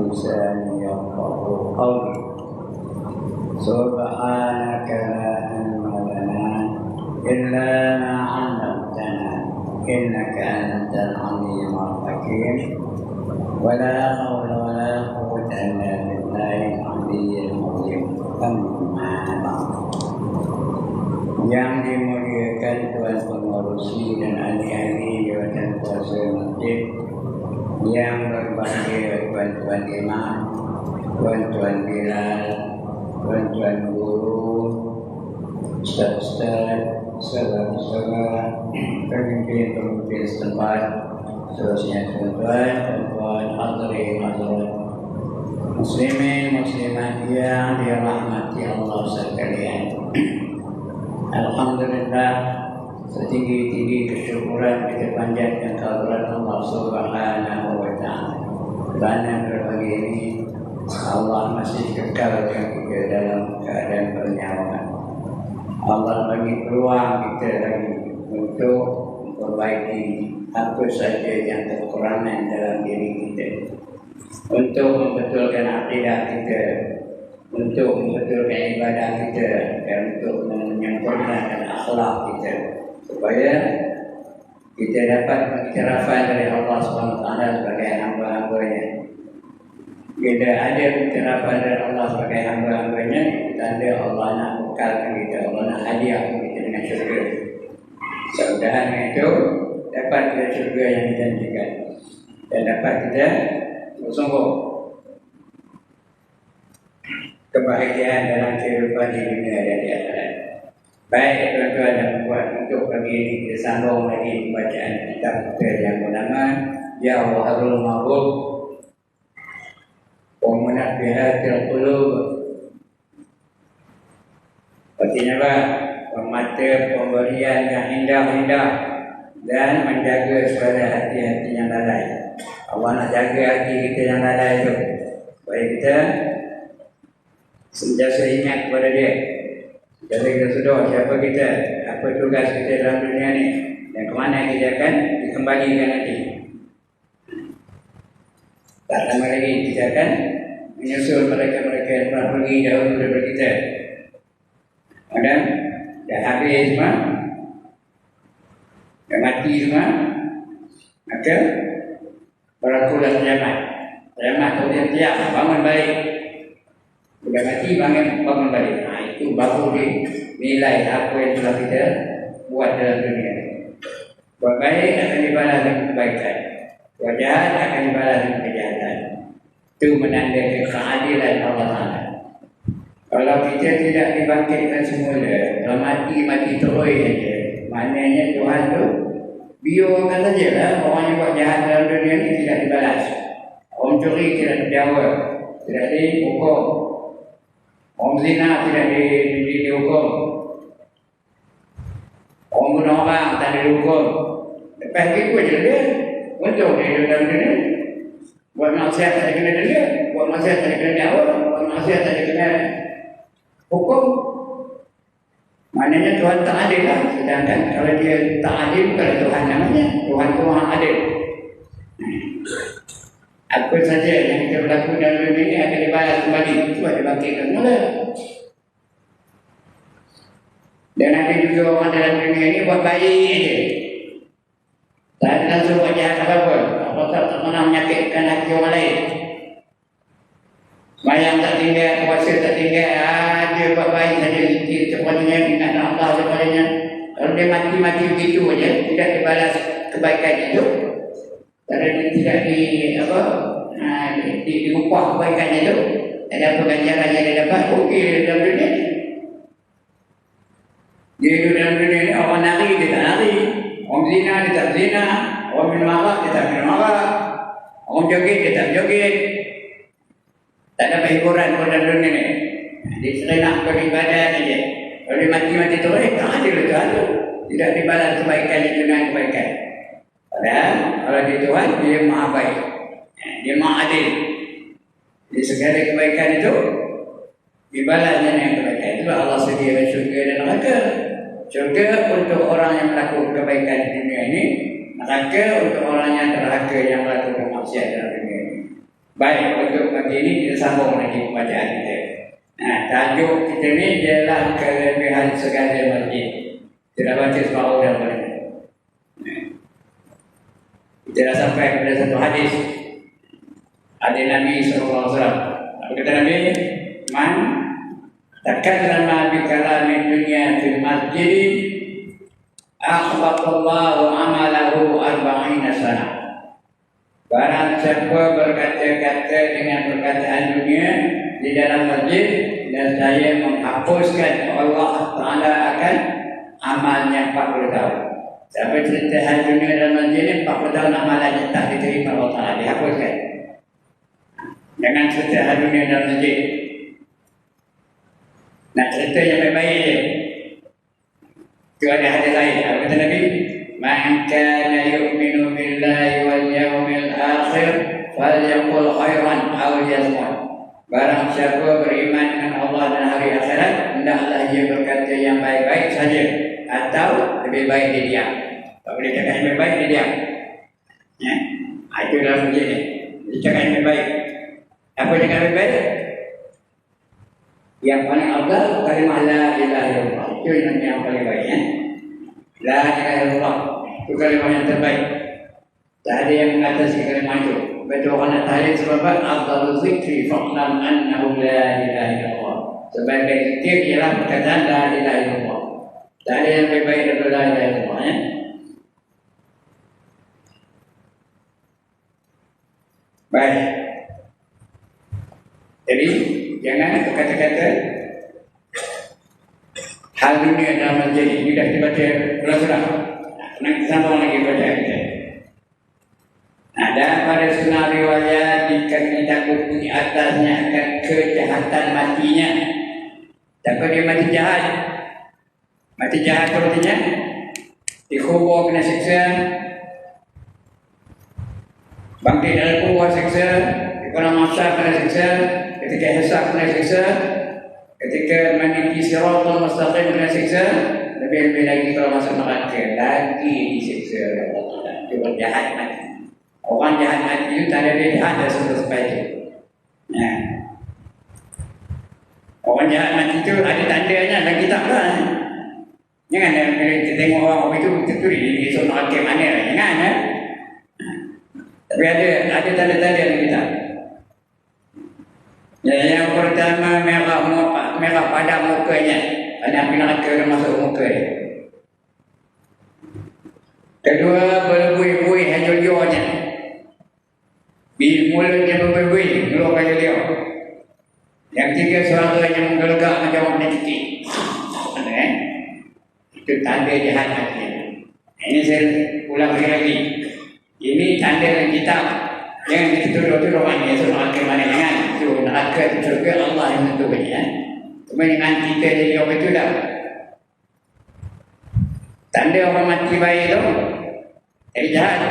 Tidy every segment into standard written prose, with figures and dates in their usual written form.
بلساني يفقهوا قولي. سبحانك لا علم لنا إلا ما علمتنا إنك أنت العليم الحكيم. ولا حول ولا قوة إلا بالله العلي العظيم. أما بعد. Yang dimuliakan Tuan Pengerusi dan ahli-ahli Jabatan Kuasa Masjid, yang berbahagia tuan-tuan imam, tuan-tuan bilal, tuan-tuan guru, ustaz-ustaz, saudara-saudara, pemimpin-pemimpin setempat, seterusnya tuan-tuan hadirin hadirat, muslimin muslimat yang dirahmati Allah sekalian. Alhamdulillah, setinggi-tinggi kesyukuran kita panjatkan kehadirat Allah Subhanahu wa Ta'ala. Kerana berbagi ini Allah masih kekalkan kita dalam keadaan bernyawa. Allah bagi peluang kita lagi untuk memperbaiki apa saja yang kekurangan dalam diri kita, untuk membetulkan akidah kita, untuk membetulkan ibadah kita, dan untuk menyempurnakan akhlak kita, supaya kita dapat pencerahan dari Allah SWT sebagai hamba-hambanya. Bila ada pencerahan dari Allah sebagai hamba-hambanya, tanda Allah nak bekalkan kita, Allah nak hadiahkan kita dengan syurga. Semudahan itu dapat kita syurga yang dijanjikan, dan dapat kita bersungguh kebahagiaan dalam kehidupan di dunia dan di akhirat. Baik tuan-tuan dan puan, untuk pagi ini kita sambung lagi bacaan kitab kita yang bernama Jawharul Ma'bud wa Munabbihatil Qulub. Artinya apa? Memata pemberian yang indah-indah dan menjaga suara hati-hati yang lalai. Allah nak jaga hati kita yang lalai itu, supaya kita sentiasa ingat kepada Dia. Jadi kita sudah siapa kita, apa tugas kita dalam dunia ni, dan ke mana kita akan dikembalikan nanti. Tak lama lagi kita akan menyusul mereka-mereka yang telah pergi dahulu daripada kita. Dan dah habis semua, dah mati semua, maka berlakulah kiamat. Kiamat tu dia tiap bangun balik. Sudah mati bangun balik. Itu baru nilai apa yang telah kita buat dalam dunia. Buat baik akan dibalas dengan kebaikan, buat jahat akan dibalas dengan kejahatan. Itu menandakan keadilan Allah Ta'ala. Kalau kita tidak dibangkitkan semula, kalau mati terus saja, maknanya Tuhan tu biarkan saja lah orang yang buat jahat dalam dunia ini tidak dibalas. Orang curi tidak dijawab, tidak dihukum. Orang zina tidak dihukum. Orang bunuh orang tak dihukum. Lepas itu je dia. Untuk dia dalam dunia. Buat maksiat tak kena dia. Buat maksiat tak kena jawab. Buat maksiat tak kena hukum. Maknanya Tuhan tak adil lah. Sedangkan kalau dia tak adil, bukan Tuhan namanya. Tuhan tu Maha adil. Apa saja yang kita berlaku dalam dunia ini akan dibalas kembali. Itu ada bangkitkan mula. Dan ada juga orang dalam dunia ini buat baik saja. Tak ada langsung buat jahat apa-apa. Allah tak pernah menyakitkan hati orang lain. Bayang tak tinggal, puasa tak tinggal, dia buat baik saja. Sepatutnya ingat Allah sepatutnya. Kalau dia mati-mati begitu saja, tidak dibalas kebaikan itu. Kerana tidak diupah kebaikannya itu, ada apa ganjaran yang dia dapat, okey dalam dunia ni. Dia hidup dalam dunia ni, orang nari dia tak nari, orang zina dia tak zina, orang minum arak dia tak minum arak, orang joget dia tak joget. Tak dapat hiburan pun dalam dunia ni. Dia serentak beribadah saja. Kalau dia mati-mati terus, tak ada tu. Tidak dibalas kebaikannya dengan kebaikan. Padahal kalau dia Tuhan, dia Maha baik, dia Maha adil. Di segala kebaikan itu dibalas dengan kebaikan. Itulah Allah sediakan syurga dan neraka. Syurga untuk orang yang melakukan kebaikan di dunia ini, neraka untuk orang yang derhaka yang melakukan maksiat dalam dunia ini. Baik, untuk pagi ini kita sambung lagi bacaan kita. Nah, tajuk kita ni ialah kelebihan segala masjid. Kita baca separuh daripada ini. Kita dah sampai kepada satu hadis. Hadis Nabi SAW. Apa kata Nabi? Man takallama bi kalamin dunya fil masjid akhbatallahu amalahu 40 sana. Barang siapa berkata-kata dengan perkataan dunia di dalam masjid, dan saya menghapuskan Allah Ta'ala akan amalnya 40 tahun. Siapa cerita hal dunia dalam masjid ni 40 tahun amalannya tak diterima Allah Ta'ala, dihapuskan. Jangan cerita hal dunia dalam masjid. Nak cerita yang baik-baik je. Itu ada hadis lain. Apa kata Nabi? Man kana yu'minu billahi wal yawmil akhir falyaqul khairan aw liyasmut. Barang siapa beriman dengan Allah dan hari akhirat, hendaklah ia berkata yang baik-baik saja atau lebih baik dia diam. Tak boleh cakap yang lebih baik dia diam. Ya, itu dalam masjid ni. Dia cakap yang lebih baik. Apa cakap lebih baik? Yang paling afdal kalimah la ilaha illallah. Itu yang paling baik, ya. La ilaha illallah. Itu kalimah yang terbaik. Tak ada yang mengatasi kalimah itu. Betul orang nak tahlil sebab afdalul zikri fa'lam annahu la ilaha illallah. Sebagai zikir ialah perkataan la ilaha illallah. Tak ada yang lebih baik daripada la ilaha illallah, ya. Baik. Jadi jangan kata-kata hal dunia dalam masjid ini dah dibaca surah. Nak sambung lagi baca kita. Ada pada sunnah riwayat dikatakan di atasnya akan kejahatan matinya. Tapi dia mati jahat. Mati jahat artinya dikubur kena siksa, bangkit dalam kubur siksa, di kolam mahsyar kena siksa, ketika hisab kena siksa, ketika meniti siratal mustaqim kena siksa, lebih-lebih lagi kalau masuk neraka lagi disiksa oleh Allah. Itu jahat mati. Orang jahat mati itu tak ada dia jahat dah sampai itu. Ya. Orang jahat mati itu ada tandanya dalam kitab lah. Jangan kita tengok orang itu tertulis di esok neraka mana lah. Jangan ya. Tapi ada tanda-tanda dalam kitab. Yang pertama merah pada mukanya. Ada api neraka yang masuk muka dia. Kedua, berbuih-buih hajul-hajulnya. Di mulutnya berbuih, keluarkan dia. Yang tiga, suaranya menggelegak macam orang mencekik. Itu tanda jahat hati. Ini saya ulang lagi. Ini tanda dalam kitab. Jangan kita tuduh-tuduh orang ni esok neraka mana. Jangan. Itu neraka itu surga Allah yang tentukan. Cuma dengan kita jadi orang itu dah. Tanda orang mati baik tu jadi jahat.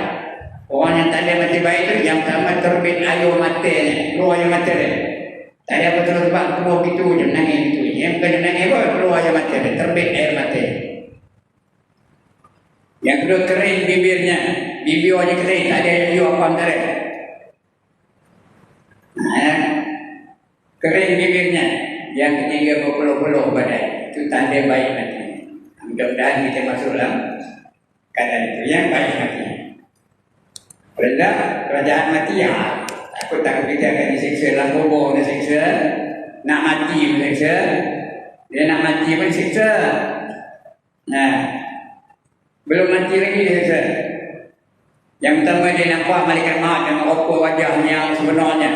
Orang yang tanda mati baik tu yang pertama terbit air mata ni. Keluar air mata dia. Tak ada apa terus sebab keluar gitu je. Menangis gitu. Yang bukan menangis pun keluar air mata dia. Terbit air mata. Yang kedua kering bibirnya. Bibir orang kering. Tak ada yang apa antara. Kering bibirnya. Yang ketiga berpeluh-peluh badan. Itu tanda baik mati. Mudah-mudahan kita masuk dalam keadaan itu yang baik mati. Kalau jahat mati ya, aku takut kita akan disiksa dalam kubur, disiksa. Nak mati pun disiksa. Dia nak mati pun disiksa. Nah, belum mati lagi disiksa. Yang pertama dia nampak malaikat maut dengan rupa wajahnya yang sebenarnya.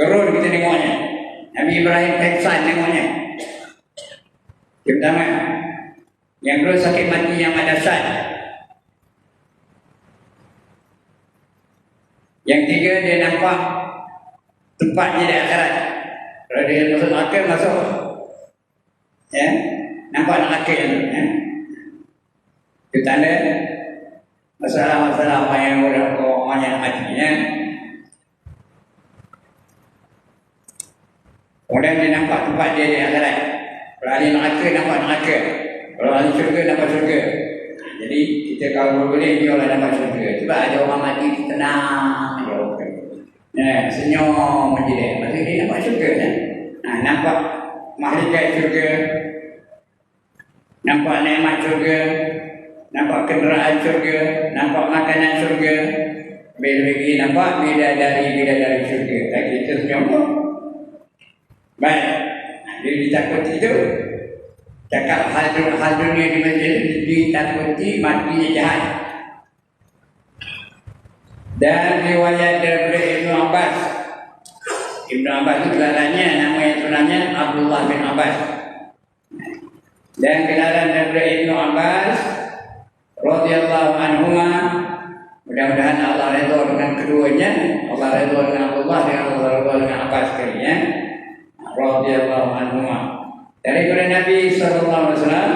Gerun kita tengoknya. Nabi Ibrahim peksan tengoknya. Yang pertama. Yang kedua sakit mati yang dahsyat. Yang tiga dia nampak tempatnya di akhirat. Kalau dia masuk neraka masuk. Ya, nampak neraka itu. Ya. Itu tanda masalah-masalah apa yang orang yang mati. Ya. Kemudian dia nampak tempat dia di akhirat. Kalau ahli neraka nampak neraka. Kalau ahli syurga nampak syurga. Jadi kita kalau boleh biarlah nampak syurga. Sebab ada orang mati tenang. Senyum je dia. Maksudnya dia nampak syurga kan? Nampak mahligai syurga, nampak nikmat syurga, nampak kenderaan syurga, nampak makanan syurga. Bila lagi nampak bidadari syurga. Tak kita senyum pun. Baik. Dia ditakuti itu. Cakap hal dunia di masjid ditakuti matinya jahat. Dan riwayat daripada Ibnu Abbas. Ibnu Abbas itu gelarnya, nama yang sebenarnya Abdullah bin Abbas. Dan gelaran daripada Ibnu Abbas radhiyallahu anhuma, mudah-mudahan Allah redha dengan keduanya. Allah redha dengan Abdullah dan Allah redha dengan Abbas sekalinya. Radhiyallahu anhuma. Daripada Nabi sallallahu alaihi wasallam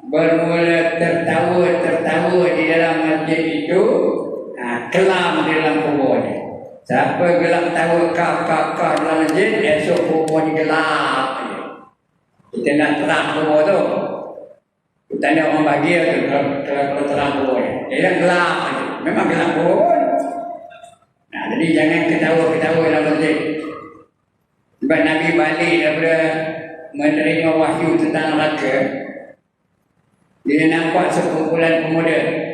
bermula tertawa di dalam masjid itu. Kelam di dalam kuburnya. Siapa gelap tahu kak dalam masjid, esok kuburnya gelap. Kita nak terang kubur tu. Kita ada orang bahagia tu kalau terang kuburnya. Dia gelap aja. Memang gelap kubur. Jadi jangan ketawa dalam masjid. Sebab Nabi balik daripada menerima wahyu tentang neraka. Dia nampak sekumpulan pemuda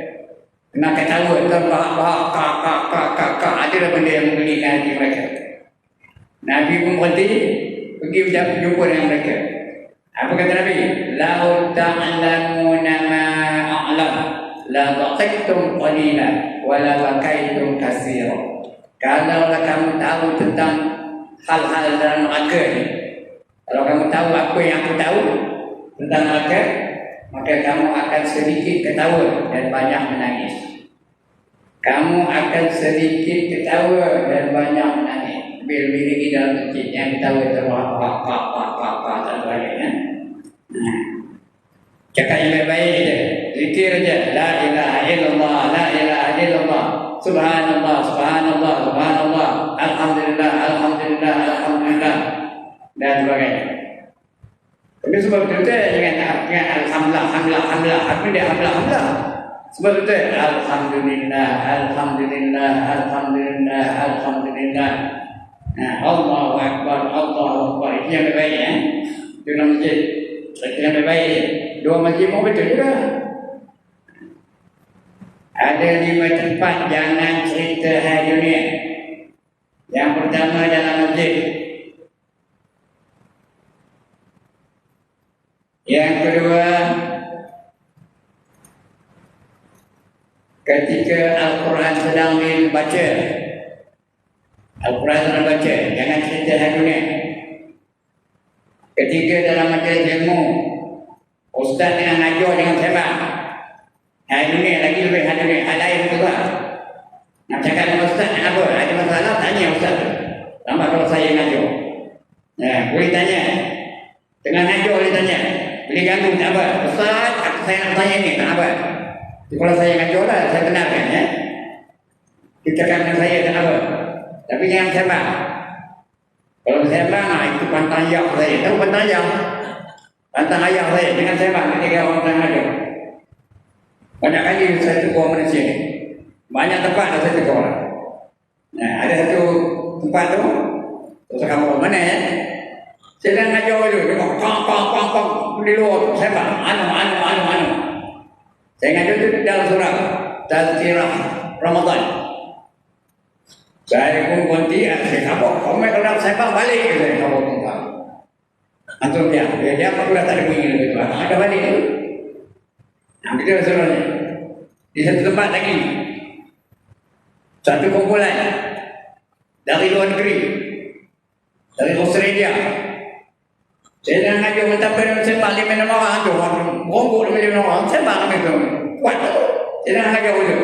kena ketawa, terbahak-bahak, kak, adalah benda yang menggelikan hati mereka. Nabi pun berhenti, pergi berjumpa dengan mereka. Apa kata Nabi? Lau ta'lamuna ma a'lam, la dhaqiktum qalila, wa la bakaitum katsira. Kalaulah kamu tahu tentang hal-hal dalam neraka ni, kalau kamu tahu apa yang aku tahu tentang neraka, maka kamu akan sedikit ketawa dan banyak menangis. Kamu akan sedikit ketawa dan banyak menangis. Bila-bila di dalam masjid yang ketawa terwak, dan sebagainya. Cakap yang baik-baik je. Zikir je. La ilaha illallah, la ilaha illallah. Subhanallah, subhanallah, subhanallah. Alhamdulillah, alhamdulillah, alhamdulillah. Dan sebagainya. Tapi sebab itu dengan alhamdulillah, apa dia alhamdulillah? Sebab itu alhamdulillah, alhamdulillah, alhamdulillah, alhamdulillah. Allahu akbar, Allahu akbar. Itu yang terbaik ya. Itu dalam masjid. Itu yang terbaik. Dua masjid pun betul juga. Ada 5 tempat jangan cerita hari dunia. Yang pertama dalam masjid. Yang kedua, ketika Al-Quran sedang dibaca, Al-Quran sedang dibaca, jangan cerita hari dunia. Ketiga, dalam majlis ilmu, ustaz dengan ngajar dengan sembang, hari dunia lagi lebih hari dunia, hal lain juga. Nak cakap dengan ustaz apa? Ada masalah, tanya ustaz. Tambah kalau saya ngajar. Boleh tanya. Tengah ngajar boleh tanya. Boleh ganggu tak apa. Ustaz, saya nak tanya ni, tak apa. Kalau saya ngajar lah, saya benarkan ya. Kita cakap dengan saya, tak apa. Tapi jangan sembang. Kalau sembang, itu pantang ayah saya. Tahu pantang ayah? Pantang ayah saya. Jangan sembang ketika orang tengah ngajar. Banyak kali saya tegur Malaysia ni. Banyak tempat saya tegur orang. Ada satu tempat tu, saya kamu mana ya? Saya dah ngajar tu, tengok kong di luar, sembang, anu. Saya ngajar tu dalam surah Tazkirah Ramadan. Saya pun berhenti, saya kabur. Komen kalau sembang balik, saya kabur tentang. Antum dia apa pula tak ada bunyi lebih tu. Ada balik tu. Kita surahnya. Di satu tempat lagi. Satu kumpulan dari luar negeri, dari Australia. Saya dah ngajar mentapa sembang 5 orang tu, rombok 5 orang sembang itu. Kuat tu. Saya dah ngajar dulu.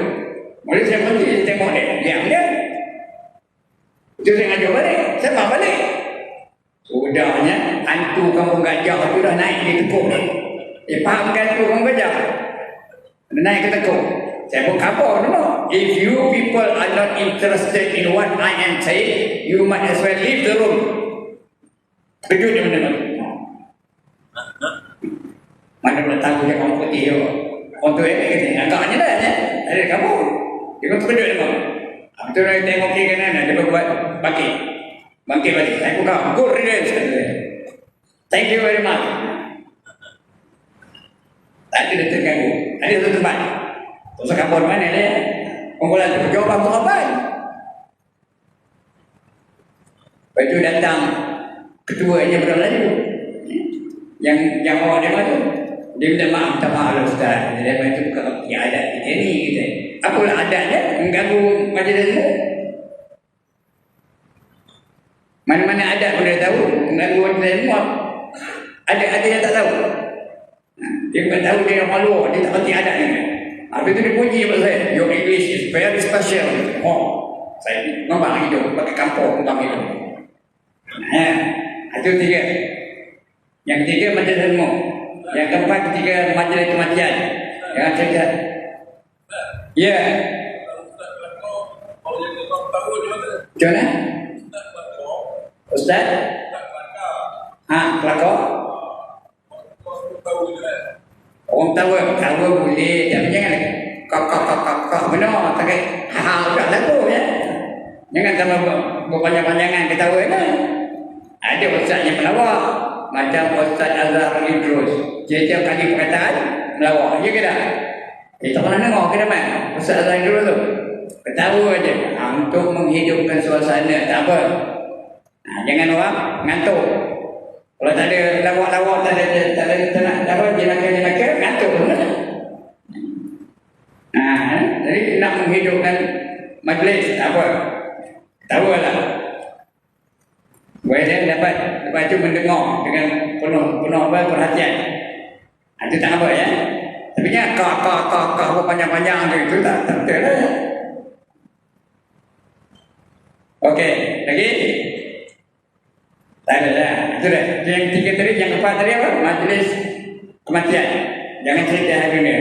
Mula saya pergi tengok dia, diam dia. Itu saya ngajar balik, sembang balik. Sudahnya hantu kampung gajah tu dah naik di tekuk ni. Fahamkan tu kampung gajah. Naik ke tekuk. Saya pun kabur dulu. If you people are not interested in what I am saying, you might as well leave the room. Kejut dia mana-mana. Mana pula tahu dia kamu putih tu. Orang tu agaknya dah ya. Ada kamu. Dia pun terkejut dia. Betul lah, tengok kiri kanan, dia buat bangkit. Bangkit balik. Saya buka, good riddance. Thank you very much. Tak ada terganggu. Ada satu tempat. Terus kampung mana dia? Kumpulan tu jawab apa? Lepas tu datang ketuanya betul lagi tu. Yang bawa dia tu. Dia minta maaf lah Ustaz. Dia bantu buka adat kita ni kita. Apalah adatnya mengganggu majlis tu. Mana-mana adat pun dia tahu mengganggu majlis semua. Ada yang tak tahu. Dia bukan tahu dia malu, dia tak penting adat ni. Habis tu dia puji pada saya, your English is very special. Oh, saya ngembang hidup, pakai kampung ngembang hidup. Itu tiga. Yang ketiga majlis ilmu. Yang keempat ketiga majlis kematian. Yang cerita. Ya. Macam mana? Ustaz? Kelakor? Orang tahu boleh, tapi jangan kok benar, tak udah lagu ya. Jangan sama berpanjang-panjangan ketawa kan. Ada ustaz yang melawak, macam Ustaz Azhar Idrus. Setiap kali perkataan melawak, ya ke tak? Tak pernah dengar ke dapat Ustaz Azhar Idrus tu? Ketawa aja. Untuk menghidupkan suasana, tak apa. Jangan orang ngantuk. Kalau tak ada lawak-lawak, tak ada jenaka-jenaka, ngantuk pun ada. Jadi nak menghidupkan majlis, tak apa. Tahu lah. Boleh dia dapat, lepas tu mendengar dengan penuh perhatian. Itu tak apa ya. Tapi jangan kak panjang-panjang tu, tak betul lah. Okey, lagi? Tak ada lah. Itu dah. Yang tiga tadi, yang empat tadi apa? Majlis kematian. Jangan cerita hari dunia.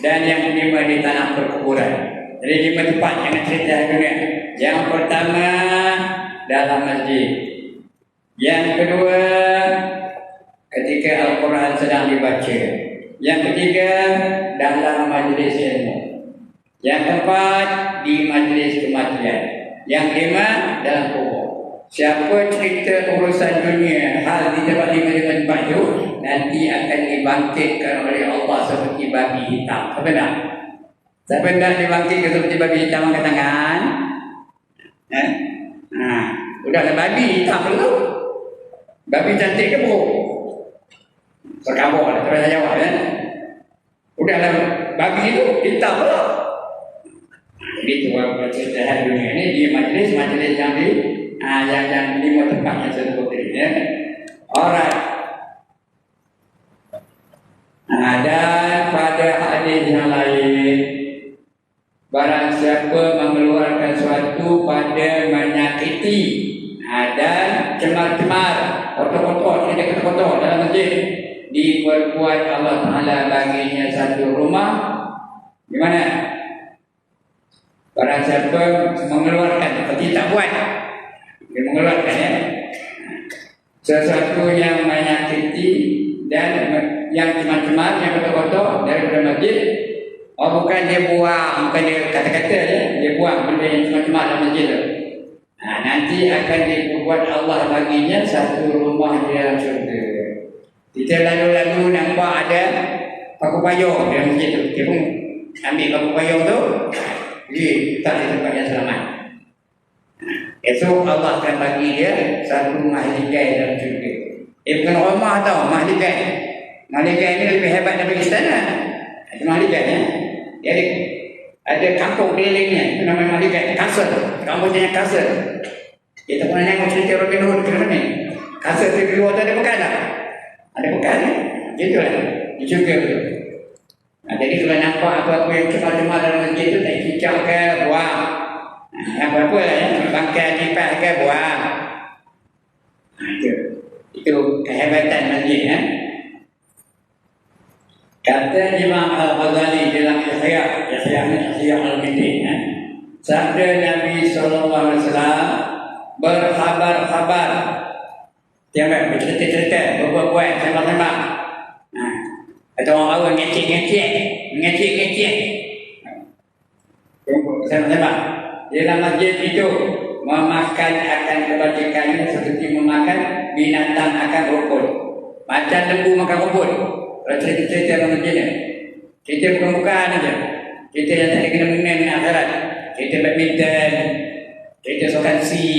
Dan yang kelima di tanah perkuburan. Jadi 5 tempat jangan cerita hari dunia. Yang pertama dalam masjid. Yang kedua ketika Al-Quran sedang dibaca. Yang ketiga dalam majlis ilmu. Yang keempat di majlis kematian. Yang kelima dalam kubur. Siapa cerita urusan dunia hal di tempat 5 tempat itu nanti akan dibangkitkan oleh Allah seperti babi hitam. Siapa nak? Siapa nak dibangkitkan seperti babi hitam angkat tangan? Udahlah babi hitam dulu. Babi cantik ke buruk? Sekabur lah, terus saya jawab ya. Udahlah babi itu hitam pula. Jadi tu cerita hari dunia ni di majlis yang di yang 5 tempat yang saya sebut tadi ya. Alright. Dan pada hadis yang lain, barang siapa mengeluarkan suatu pada menyakiti dan cemar-cemar kotor-kotor, tidak kotor dalam masjid, diperbuat Allah Ta'ala baginya satu rumah. Gimana? Barang siapa mengeluarkan, seperti tak buat, dia mengeluarkan ya, sesuatu yang menyakiti dan yang cemar-cemar, yang kotor-kotor daripada masjid. Bukan dia buang, bukan dia kata-kata dia buang benda yang cemar-cemar dalam masjid tu. Nanti akan dibuat Allah baginya satu rumah di dalam syurga. Kita lalu-lalu nampak ada paku payung dalam masjid tu. Dia pun ambil paku payung tu, dia letak di tempat yang selamat. Esok Allah akan bagi dia satu mahligai dalam syurga. Bukan rumah tau, mahligai. Mahligai ni lebih hebat daripada istana. Itu mahligai ya. Jadi ada kampung kelilingnya, itu namanya mahligai. Kasar, kampung jenis kasar. Kita pernah tengok cerita Robin Hood ke mana ni? Kasar tu di luar tu ada bekas tak? Ada bekas ni? Gitu lah. Di syurga tu. Jadi kalau nampak apa-apa yang cemar-cemar dalam masjid tu, tak kicau ke, buang. Apa-apa lah ya, bangkai kipas ke, buang. Itu kehebatan masjid ya. Kata Imam Al-Ghazali dalam Ihya Al-Midin ya. Sabda Nabi SAW berkhabar-khabar, tiap-tiap bercerita-cerita, berbuat-buat, sembang-sembang. Atau orang baru ngecek. Sembang-sembang. Di dalam masjid itu memakan akan kebajikannya seperti memakan binatang akan rumput. Macam lembu makan rumput. Kalau cerita-cerita dalam masjid ni, cerita bukan-bukan aja. Cerita yang tak ada kena mengenai dengan akhirat. Cerita badminton, cerita sokansi,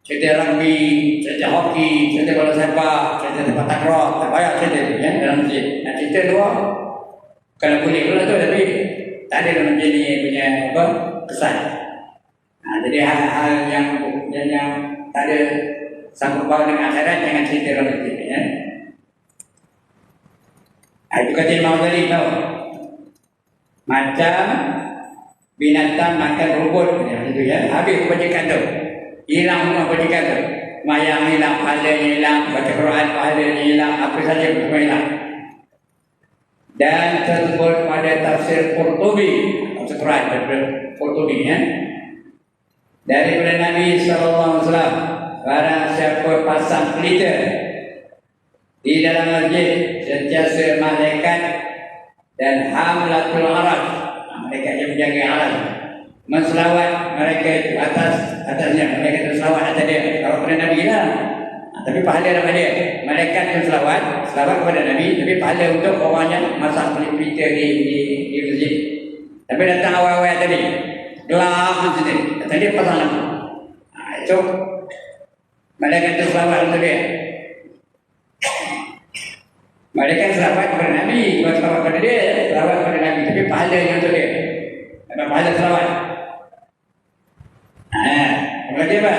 cerita rugby, cerita hoki, cerita bola sepak, cerita sepak takraw. Tak payah cerita ya, dalam masjid. Nak cerita dua, kalau boleh pula tu, tapi tak ada dalam masjid ni punya apa, kesan. Jadi hal-hal yang tak ada sangkut paut dengan akhirat jangan cerita dalam masjid ya. Itu kata Imam Ghazali tahu. Macam binatang makan rumput macam tu ya. Habis kebajikan tu. Hilang semua kebajikan tu. Mayang hilang, pahalanya hilang, baca Quran pahalanya hilang, apa saja semua hilang. Dan tersebut pada tafsir Qurtubi, tafsir Quran Qurtubi ya. Daripada Nabi SAW, barang siapa pasang pelita di dalam masjid sentiasa malaikat dan hamlatul arsh, mereka yang menjaga alam, menselawat mereka itu atasnya, mereka itu selawat atas dia. Kalau kepada Nabi lah, tapi pahala dapat dia. Malaikat yang selawat kepada Nabi, tapi pahala untuk orang yang masak pelita di masjid. Tapi datang awal-awal tadi, gelap masjid, tadi pasang lampu. Itu malaikat itu selawat untuk dia. Malaikat selawat kepada Nabi, bukan selawat kepada dia, selawat kepada Nabi, tapi pahala yang untuk dia. Ada pahala selawat. Berarti apa?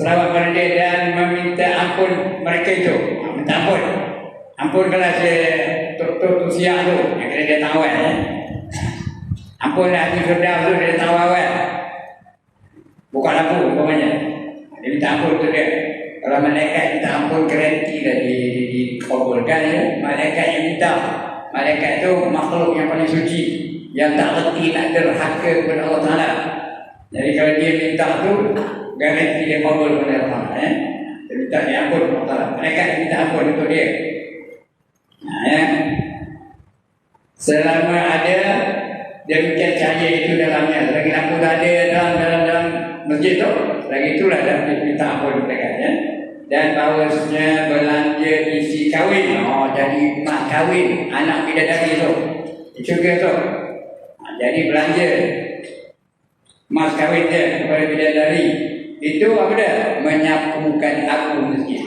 Selawat kepada dia dan meminta ampun mereka itu. Minta ampun. Ampunkanlah tu siang tu, yang kena dia tahu ya. Ampunlah di surga tu dia tahu awal. Buka lampu umpamanya. Dia minta ampun untuk dia. Kalau malaikat minta ampun garanti dah dikabulkan ya. Malaikat yang minta, malaikat itu makhluk yang paling suci, yang tak reti nak derhaka kepada Allah Taala. Jadi kalau dia minta tu garanti dia kabul kepada Allah Taala ya. Dia minta diampun Allah Taala. Malaikat minta ampun untuk dia. Ya. Selama ada demikian cahaya itu dalamnya, selagi lampu dah ada dalam masjid tu, lagi itulah dah minta ampun mereka ya. Dan bahawasanya belanja isi kahwin, jadi mak kahwin anak bidadari tu, juga tu. Jadi belanja mas kahwin dia kepada bidadari itu apa dah? Menyapukan aku masjid.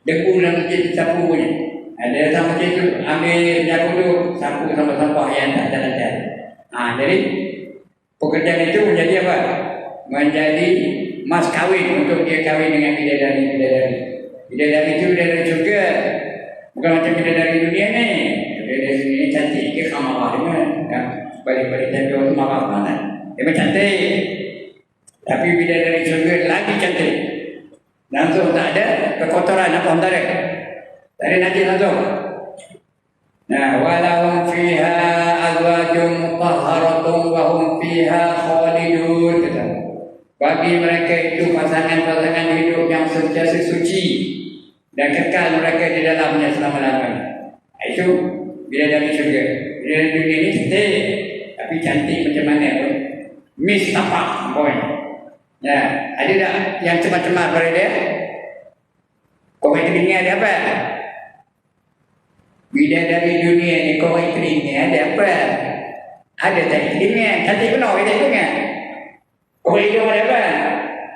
Debu dalam masjid sapu punya. Ada datang masjid tu ambil nyapu tu, sapu sampah-sampah yang tak ada. Jadi pekerjaan itu menjadi apa? Menjadi mas kahwin untuk dia kahwin dengan bidadari. Bidadari itu bidadari juga, bukan macam bidadari dunia ni. Bidadari dunia ni cantik ke kamarah dia kan? Balik-balik cantik tu marah mana? Dia cantik. Tapi bidadari juga lagi cantik. Langsung tak ada kekotoran apa antara. Tak ada najis langsung. Walahum fiha azwajun mutahharatun wa hum fiha khalidun. Bagi mereka itu pasangan-pasangan hidup yang sentiasa suci dan kekal mereka di dalamnya selama-lamanya. Itu bidadari surga. Bidadari dunia ini cantik, tapi cantik macam mana pun. Miss tapak boy. Ya, ada tak yang cemar-cemar pada dia? Korang telinga ada apa? Bidadari dunia ni korang telinga ada apa? Ada tak telinga? Cantik penuh kita telinga. Korang hidung ada apa?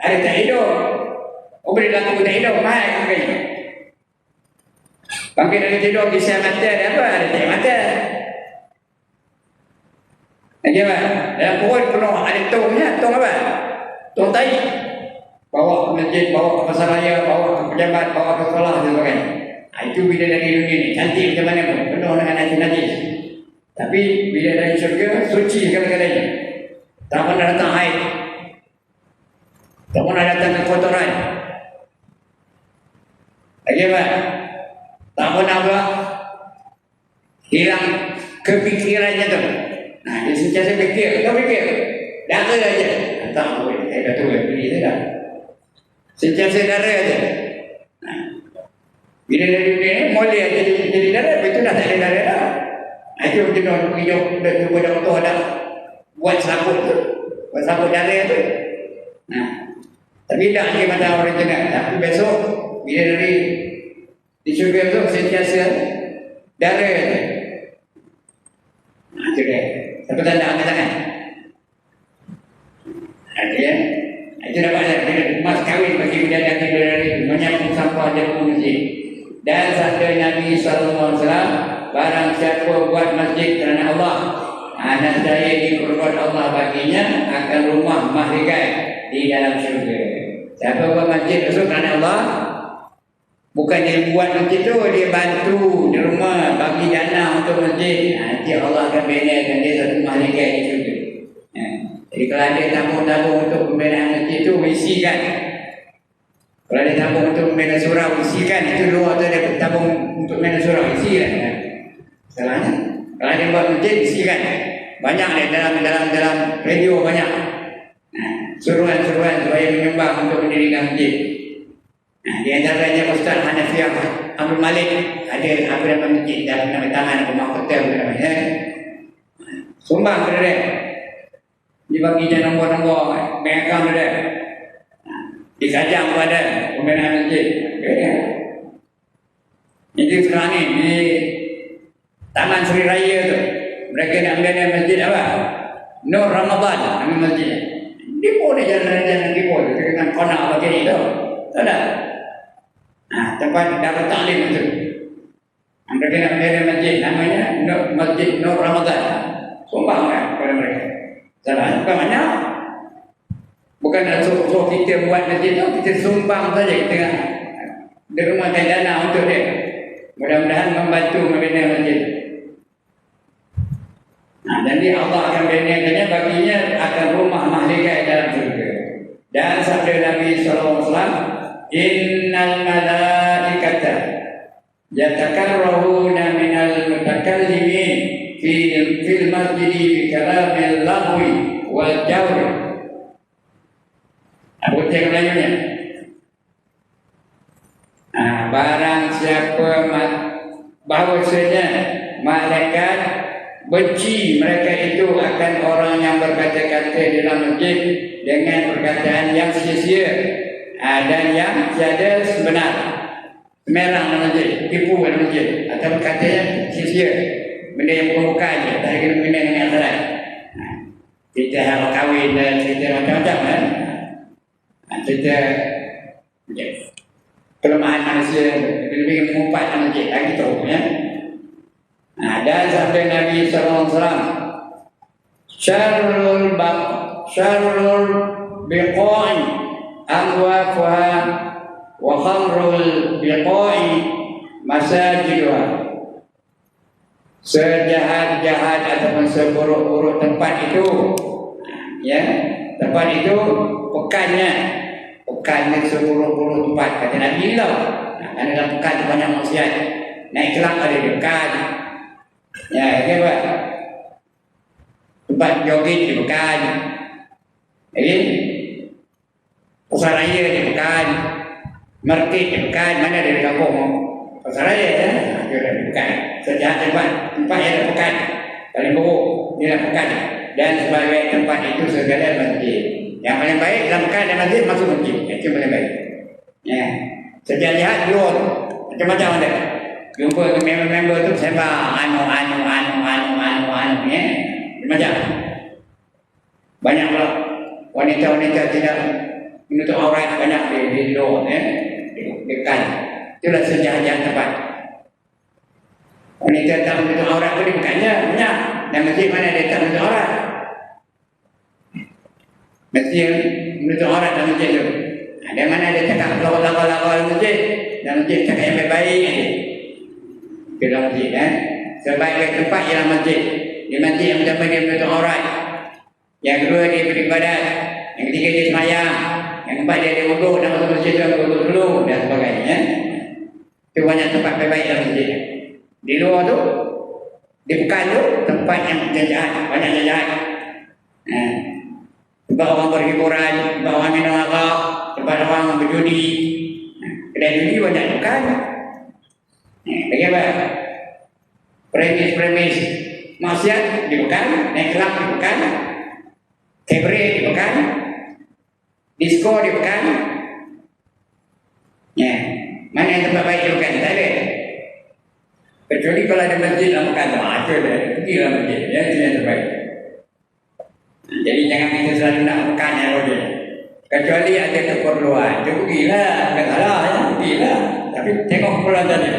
Ada tak hidung? Boleh laku tak hidung? Mahal okay. Bangkit dari tidur kisah mata ada apa? Ada tak mata? Ada apa? Dalam perut penuh ada tongnya. Tong apa? Tong tai. Bawa ke masjid, bawa ke pasar raya, bawa ke pejabat, bawa ke sekolah dan sebagainya. Itu bidadari dunia ni. Cantik macam mana pun. Penuh dengan najis-najis. Tapi bidadari syurga suci segala-galanya. Tak pernah datang haid. Tak pernah datang kekotoran. Lagi apa? Tak pernah pula hilang kepikirannya tu. Dia sentiasa fikir. Kau fikir? Dara aja. Tak boleh. Dah tua. Pilih saya dah. Sentiasa dara aja. Bila dari dunia ni, boleh jadi dara. Itu dah tak ada dara dah. Itu kita nak pergi jauh. Dah cuba doktor dah buat selaput tu. bersabut darah tu. Nah, tapi tak lagi pada orang jenak. Tapi besok bila dari di syurga tu sentiasa darah tu. Nah, itu dia. Satu tanda angkat tangan. Ada ya. Itu dapat emas kahwin bagi bidadari dari menyapu sampah jarum masjid. Dan sabda Nabi SAW, barang siapa buat masjid kerana Allah, anak saya diperbuat Allah baginya akan rumah mahligai di dalam syurga. Siapa buat masjid itu kerana Allah, bukan dia buat masjid tu, dia bantu di rumah bagi dana untuk masjid. Nanti Allah akan benakan dia satu mahligai di syurga. Jadi kalau ada tabung-tabung untuk pembinaan masjid itu, isikan. Kalau ada tabung untuk membina surau, isikan. Itu dua tu ada tabung untuk membina surau, isikan. Salahnya. Kalau ada buat masjid, isikan. Banyak ni dalam radio banyak. Suruhan-suruhan supaya menyumbang untuk mendirikan masjid. Di antaranya Ustaz Hanafiah Abdul Malik ada apa nama masjid dalam nama tangan rumah hotel namanya. Sumbang kepada dia. Dibagi je nombor-nombor bank account dia. Dikajang kepada pembinaan masjid. Jadi sekarang ni di Taman Seri Raya tu, mereka nak membina masjid apa? Nur Ramadan nama masjid. Depo dia jalan-jalan depo tu dengan konak apa kini tu. Tahu tak? Tempat Darul Ta'lim tu. Mereka nak membina masjid namanya Masjid Nur Ramadan. Sumbang kan kepada mereka. Salah, bukan mana? Bukan nak suruh kita buat masjid tu, kita sumbang saja kita dermakan dana untuk dia. Mudah-mudahan membantu membina masjid. Jadi Allah akan binakannya baginya akan rumah mahligai dalam syurga. Dan sabda Nabi SAW, innal malaikata yatakarrahuna minal mutakallimin fil masjidi bi kalamil lahwi wal jawr. Apa cakap Melayunya? Barang siapa bahawasanya malaikat benci mereka itu akan orang yang berkata-kata dalam masjid dengan perkataan yang sia-sia dan yang tiada sebenar, semerang dalam masjid, tipu dalam masjid, atau perkataan sia-sia, benda yang permukaan je, tak kena benda yang akhirat. Kita hal kahwin dan cerita macam-macam kan. Cerita kelemahan manusia lebih mengumpat dalam masjid lagi tahu ya. Dan sabda Nabi SAW, syarrul biqa'i amwafuha wa khamrul biqa'i masajiduha. Sejahat-jahat ataupun seburuk-buruk tempat itu, ya, tempat itu pekannya seburuk-buruk tempat. Kata Nabi lah, kerana dalam pekan banyak maksiat, naik kelak ada di pekan. Ya, apa? Tempat jogging di pekan. Pasar raya di pekan. Market di pekan. Mana ada di kampung? Pasar raya ya. Ada di pekan. Sejahat tempat yang ada pekan. Paling buruk dia pekan. Dan sebagai tempat itu segala masjid. Yang paling baik dalam pekan dan masjid masuk masjid. Itu paling baik. Ya. Sejahat luar. Macam-macam ada. Jumpa member-member tu sembang anu ya. Macam banyak pula wanita-wanita tidak menutup aurat banyak di luar ya. Dekat. Itulah sejahat tempat. Wanita tak menutup aurat tu di pekannya banyak. Dan masjid mana dia tak menutup aurat? Masjid menutup aurat dalam masjid tu. Ada mana dia cakap lawa-lawa masjid. Dan masjid cakap yang baik-baik aja. Ke dalam masjid sebaik-baik tempat ialah masjid. Di masjid yang pertama dia menutup aurat, yang kedua dia beribadat, yang ketiga dia semayang, yang keempat dia wuduk dan masuk masjid tu wuduk dulu dan sebagainya. Itu banyak tempat baik-baik dalam masjid. Di luar tu, di pekan tu tempat yang jajahan, banyak jajahan. Tempat orang berhiburan, tempat orang minum arak, tempat orang berjudi. Kedai judi banyak pekan. Lagi apa? Premis maksiat di pekan, naik kelab di pekan. cabaret di Pekan, disco di Pekan. Ya, mana yang tempat baik di Pekan? Tak ada. Kecuali kalau ada masjid dalam Pekan, ada dah. Pergilah masjid, ya itu yang terbaik. Jadi jangan kita selalu nak Pekan yang roda. Kecuali ada keperluan, dia pergilah, tak salah ya, pergilah. Tapi tengok keperluan tadi.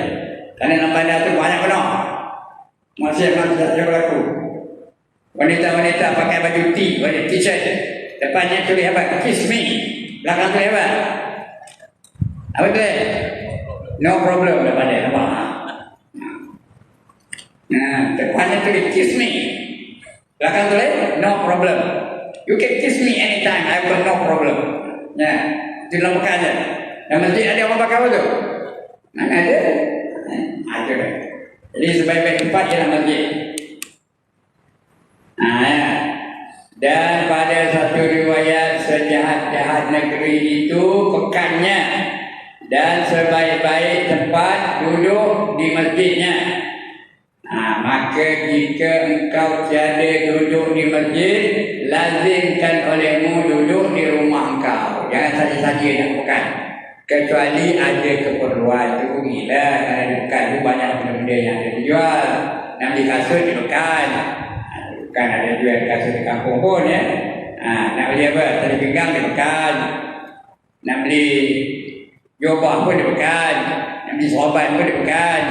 Karena dalam bandar tu banyak penuh. Masih yang berlaku. Wanita-wanita pakai baju t-shirt. Depannya tulis apa? Kiss me. Belakang tulis apa? Apa tu? No problem depan dia. Nampak? Nah, depannya tulis kiss me. Belakang tulis no problem. You can kiss me anytime. I have no problem. Nah, itu dalam Mekah aja. Dan masjid ada orang pakai apa tu? Mana ada? Ada. Jadi sebaik-baik tempat ialah masjid. Ya. Dan pada satu riwayat sejahat-jahat negeri itu pekannya dan sebaik-baik tempat duduk di masjidnya. Maka jika engkau tiada duduk di masjid, lazimkan olehmu duduk di rumah engkau. Jangan saja-saja nak pekan. Kecuali ada keperluan tu gila, kerana di Pekan tu banyak benda-benda yang ada dijual. Nak beli kasut di Pekan, Pekan ada jual kasut di kampung pun ya. Nak beli apa? Tali pinggang di Pekan. Nak beli jubah pun di Pekan. Nak beli sorban pun di Pekan.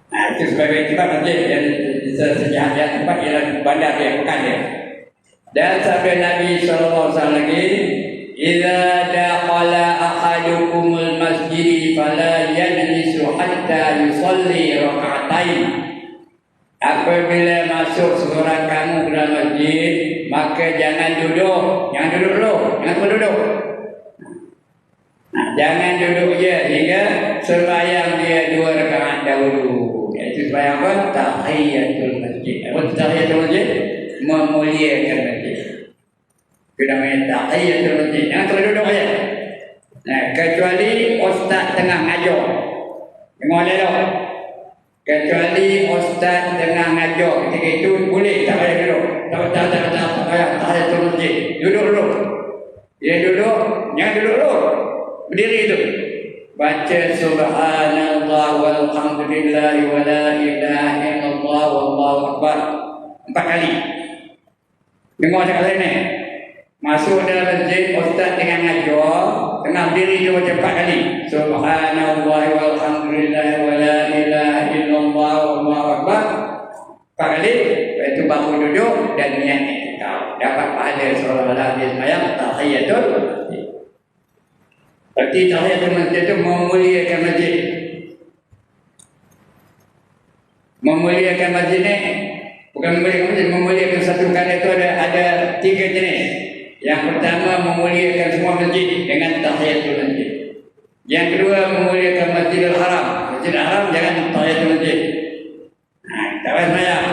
Itu sebagai tempat masjid yang sejahat-jahat tempat ialah bandar dia, Pekan dia. Dan sabda Nabi SAW lagi, "Idza daqala ahadukumul masjid fala yajlisu hatta yusalli rak'atain." Apabila masuk seorang kamu ke dalam masjid, maka jangan duduk. Jangan duduk dulu. Jangan berduduk. Jangan duduk je hingga sembahyang dia 2 rakaat dahulu. Iaitu sembahyang apa? Tahiyatul masjid. Apa tahiyatul masjid? Memuliakan masjid. Itu namanya tahiyatul masjid. Jangan terduduk aja. Kecuali ustaz tengah ngajar. Dengar dia dok. Kecuali ustaz tengah ngajar. Ketika itu boleh tak payah duduk. Tak payah tahiyatul masjid. Duduk dulu. Dia duduk, jangan duduk dulu. Berdiri itu. Baca subhanallah walhamdulillah wa la ilaha illallah wallahu akbar 4 kali. Dengar cakap lain ni. Masuk dalam masjid, ustaz dengan ngajar, tengah berdiri dia baca 4 kali. Subhanallah walhamdulillah wa la ilaha illallah wallahu akbar 4 kali. Lepas itu baru duduk dan niat iktikaf. Dapat pahala seolah-olah dia sembahyang tahiyatul masjid. Berarti tahiyatul masjid itu memuliakan masjid. Memuliakan masjid ni bukan memuliakan masjid, memuliakan satu kali itu ada 3 jenis. Yang pertama memuliakan semua masjid dengan tahiyatul masjid. Yang kedua memuliakan Masjidil Haram. Masjidil Haram jangan tahiyatul masjid. Tak payah sembahyang.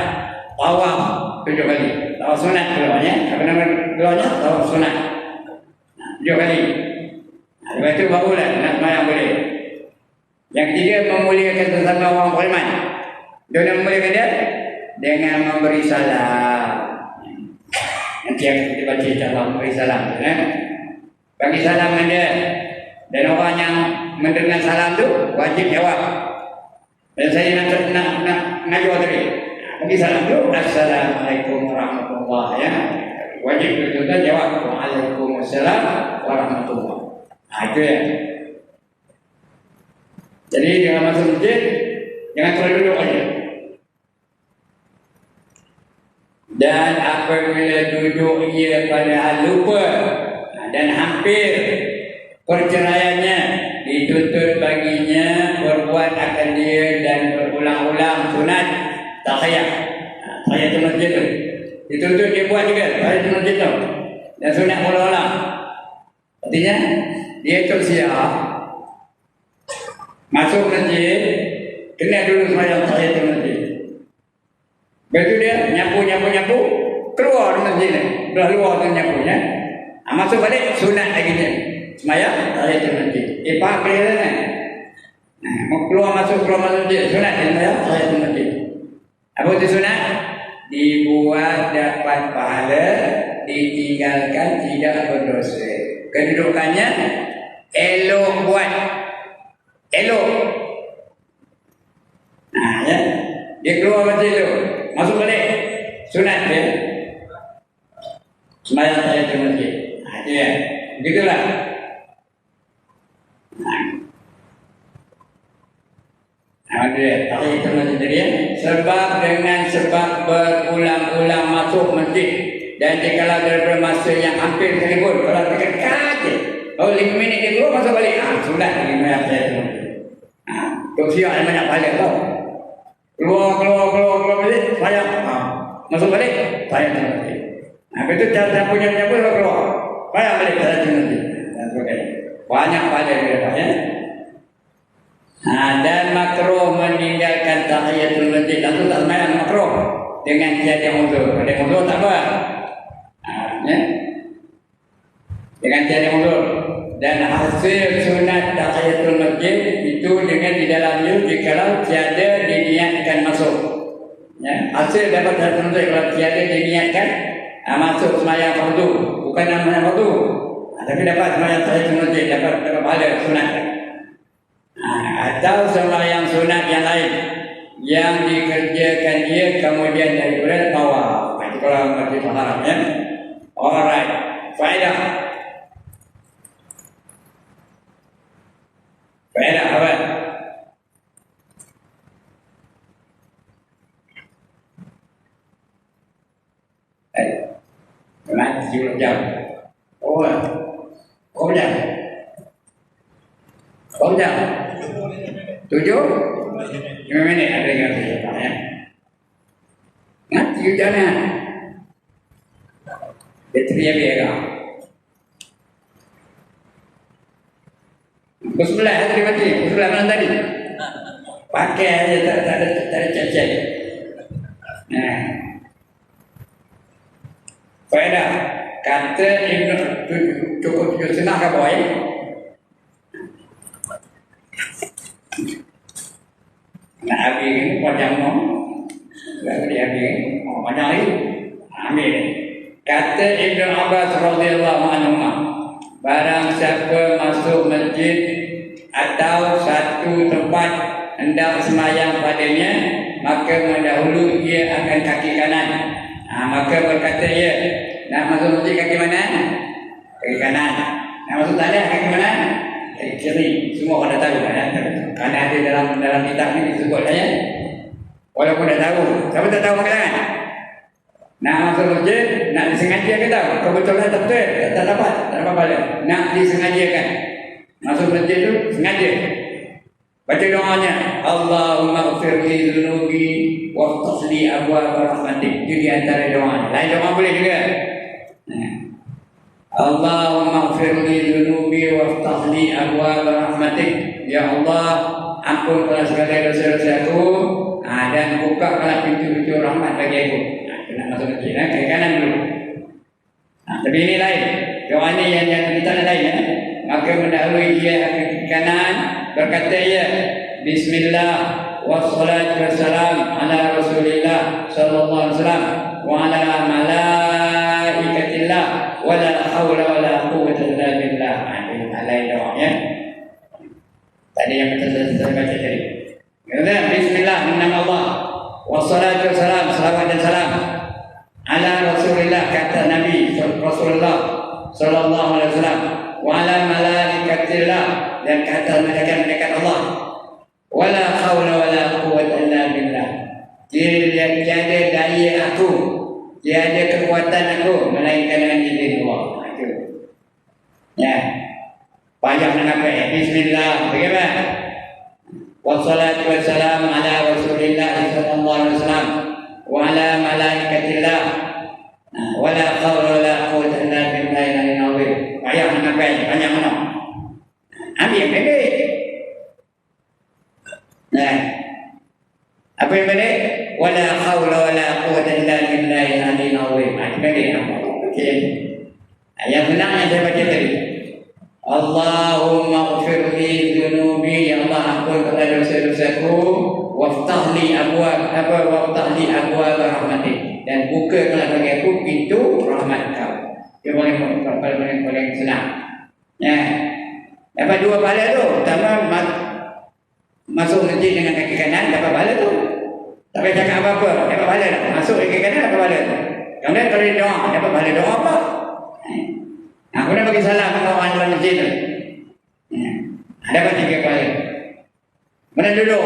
Tawaf 7 kali. Tawaf sunat keluarnya. Apa nama keluarnya? Tawaf sunat 7 kali. Lepas itu barulah nak sembahyang boleh. Yang ketiga memuliakan sesama orang beriman. Dia memuliakan dia dengan memberi salam. Nanti yang kita baca insya-Allah memberi salam, bagi salam dia. Dan orang yang mendengar salam tu wajib jawab. Dan saya nak ngajar tadi. Bagi salam tu assalamualaikum warahmatullahi ya. Wajib betul-betul jawab waalaikumsalam warahmatullahi. Itu ya. Jadi jangan masuk masjid, jangan terlalu duduk aja. Dan apabila duduk ia padahal lupa dan hampir perceraiannya, dituntut baginya berbuat akan dia dan berulang-ulang sunat tahiyat. Tahiyatul masjid tu dituntut dia buat juga tahiyatul masjid tu dan sunat ulang-ulang. Artinya dia tu siap masuk masjid kena dulu sembahyang tahiyatul masjid. Betul dia nyapu keluar dari masjid ni. Dah luar tu nyapunya. Masuk balik sunat lagi dia. Sembahyang tahiyatul masjid. Faham dia kan? Mau keluar masuk masjid sunat dia sembahyang tahiyatul masjid. Apa tu sunat? dibuat dapat pahala, ditinggalkan tidak berdosa. Kedudukannya elok buat, elok. Ya. Dia keluar macam itu, masuk balik, sunat dia. Sembahyang tahiyatul masjid. Dia, begitulah. Ada tahiyatul masjid dia. Sebab berulang-ulang masuk masjid dan jikalau daripada masa yang hampir sekalipun, kalau dekat je, 5 minit dia keluar masuk balik. Sunat lagi sembahyang tahiyatul masjid. Tok siap ada banyak pahala tau. Keluar balik, sayang. Masuk balik, sayang balik. Itu cara punya pun keluar. Sayang balik, sayang balik. Banyak pada dia dapat ya. Dan makruh meninggalkan tahiyatul masjid. Itu tak sembahyang makruh dengan tiada uzur. Ada uzur tak apa. Ya. Dengan tiada uzur. Dan hasil sunat tahiyatul masjid itu dengan di dalamnya jikalau tiada diniatkan masuk. Ya, hasil dapat tahiyatul masjid kalau tiada diniatkan masuk sembahyang fardu, bukan sembahyang fardu. Tapi dapat sembahyang tahiyatul masjid, dapat pahala sunat. Atau sembahyang sunat yang lain yang dikerjakan dia kemudian dari bulan bawah. Itu kalau masjid haram ya. Alright, faedah. Faedah apa? Memang 70 jam. Berapa jam? 7? 5 minit ada yang saya ya. Nanti hujannya. Bateri biar. Bismillah hari mati. Bismillah mana tadi? Pakai aja tak ada cacat. Nah. Faedah kata Ibnu cukup 7 setengah ke boy. Nah, habis ini panjang nom. Lagi habis panjang lagi. Ambil. Kata Ibnu Abbas radhiyallahu anhu, barang siapa masuk masjid atau satu tempat hendak sembahyang padanya, maka mendahului ia akan kaki kanan. Maka berkata ia, nak masuk masjid kaki mana? Kaki kanan. Nak masuk tanah kaki mana? Kaki kiri. Semua pada tahu kan? Karena ada dalam kitab ni disebut ya. Walaupun dah tahu, siapa tak tahu makanan? Nak masuk masjid, nak disengaja ke tahu? Kebetulan tak betul, tak dapat balik. Nak disengajakan. Masuk masjid tu sengaja. Baca doanya, Allahumma ighfirli dhunubi waftah li abwaab rahmatik. Itu di antara doa. Lain doa boleh juga. Allahumma ighfirli dhunubi waftah li abwaab rahmatik. Ya Allah, ampunkanlah segala dosa-dosaku dan bukakanlah pintu-pintu rahmat bagi aku. Nak masuk masjid, kaki kanan dulu. Tapi ini lain. Doa ini yang kita lain ya. Maka mendahului dia kaki kanan, berkata ia, Bismillah wassalatu wassalam ala Rasulillah sallallahu alaihi wasallam wa ala malaikatillah wa la haula wa la quwwata illa billah. Lain doa ya. Tadi yang kita baca tadi. Kemudian Bismillah nama Allah wassalatu wassalam, salawat dan salam ala Rasulillah, kata Nabi Rasulullah sallallahu alaihi wasallam, wa ala malaikatillah, dan kata malaikat Allah, wala haula wala quwwata illa billah. Tiada daya aku, tiada kekuatan aku melainkan dengan izin Allah. Itu. Ya. Panjang nak apa? Bismillah. Bagaimana? Wassalatu wassalamu ala Rasulillah sallallahu alaihi wasallam wa ala malaikatillah. Wala haula wala quwwata illa billahi al-azim. Ayat nak apa? Panjang mana? Ambil yang pendek. Nah. Apa yang pendek? Wala haula wala quwwata illa billahi al-azim. Ayat pendek. Okey. Ayat benar yang saya baca tadi. Allahumma ighfirli dhunubi, ya Allah ampunkanlah dosa-dosaku waftahli abwaab rahmatik, dan bukakanlah bagi aku pintu rahmat kau. Dia paling senang. Ya. Dapat 2 pahala tu. Pertama masuk masjid dengan kaki kanan dapat pahala tu. Tak payah cakap apa-apa, dapat pahala dah. Masuk kaki kanan dapat pahala tu. Kemudian kalau dia doa, dapat pahala doa apa? Kemudian bagi salam dengan orang dalam masjid tu. Dapat 3 pahala. Mana duduk?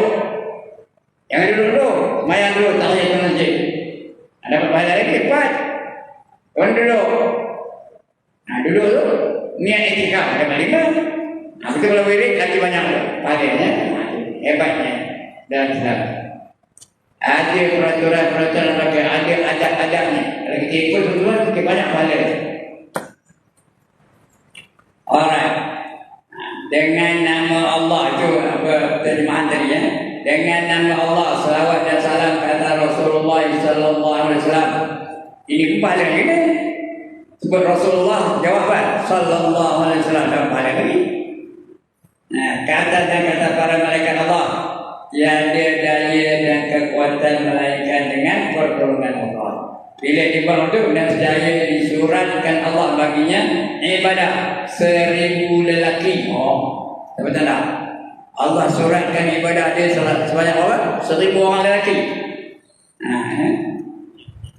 Jangan duduk dulu. Semayang dulu, tahiyat ke masjid. Dapat pahala lagi, 4. Orang duduk. Duduk tu. Niat etikaf, dapat 5. Betul kalau wirid, lagi banyak tu. Pahalanya, hebatnya dalam Islam. Ada peraturan-peraturan bagi, ada adab-adabnya. Kalau kita ikut semua, kita banyak pahala. Alright. Dengan nama Allah itu apa terjemahan tadi ya. Dengan nama Allah, selawat dan salam kata Rasulullah sallallahu alaihi wasallam. Ini pahala ini. Sebut Rasulullah, jawapan sallallahu alaihi wasallam, dapat pahala lagi. Kata dan kata para malaikat Allah, tiada daya dan kekuatan melainkan dengan pertolongan Allah. Bila dibangun itu nescaya disuratkan Allah baginya ibadah 1000 lelaki. Betul tak? Allah suratkan ibadah dia sebanyak orang, 1000 orang lelaki.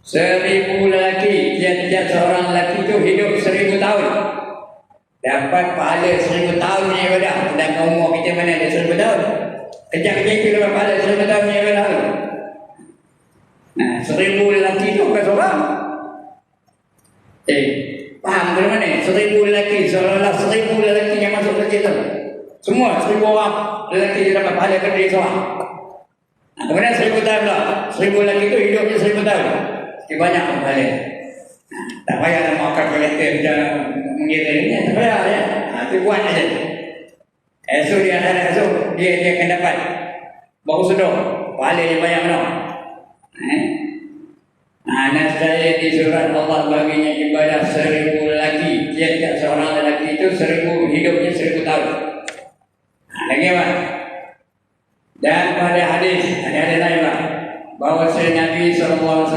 1000 lelaki, tiap-tiap seorang lelaki itu hidup 1000 tahun. Dapat pahala 1000 tahun ibadah. Sedangkan umur kita mana ada 1000 tahun. Kejap-kejap itu dapat pahala 1000 tahun ibadah. 1000 lelaki itu bukan seorang. Faham ke mana? 1000 lelaki, seolah-olah 1000 lelaki yang masuk ke kita. Semua 1000 orang lelaki yang dapat pahala kerja seorang. Kemudian 1000 tahun lah. 1000 lelaki itu hidupnya 1000 tahun. Dia banyak pahala. Tak payah nak makan kereta macam mengira ini, tak payah ya. Itu buat aja. Esok dia akan dapat baru sedar pahala yang banyak mana. Nascaya di surat Allah baginya ibadah 1000 lelaki. Tiap-tiap seorang lelaki itu 1000 hidupnya 1000 tahun. Lagi apa? Dan pada hadis ada lain pak, bahawa Nabi SAW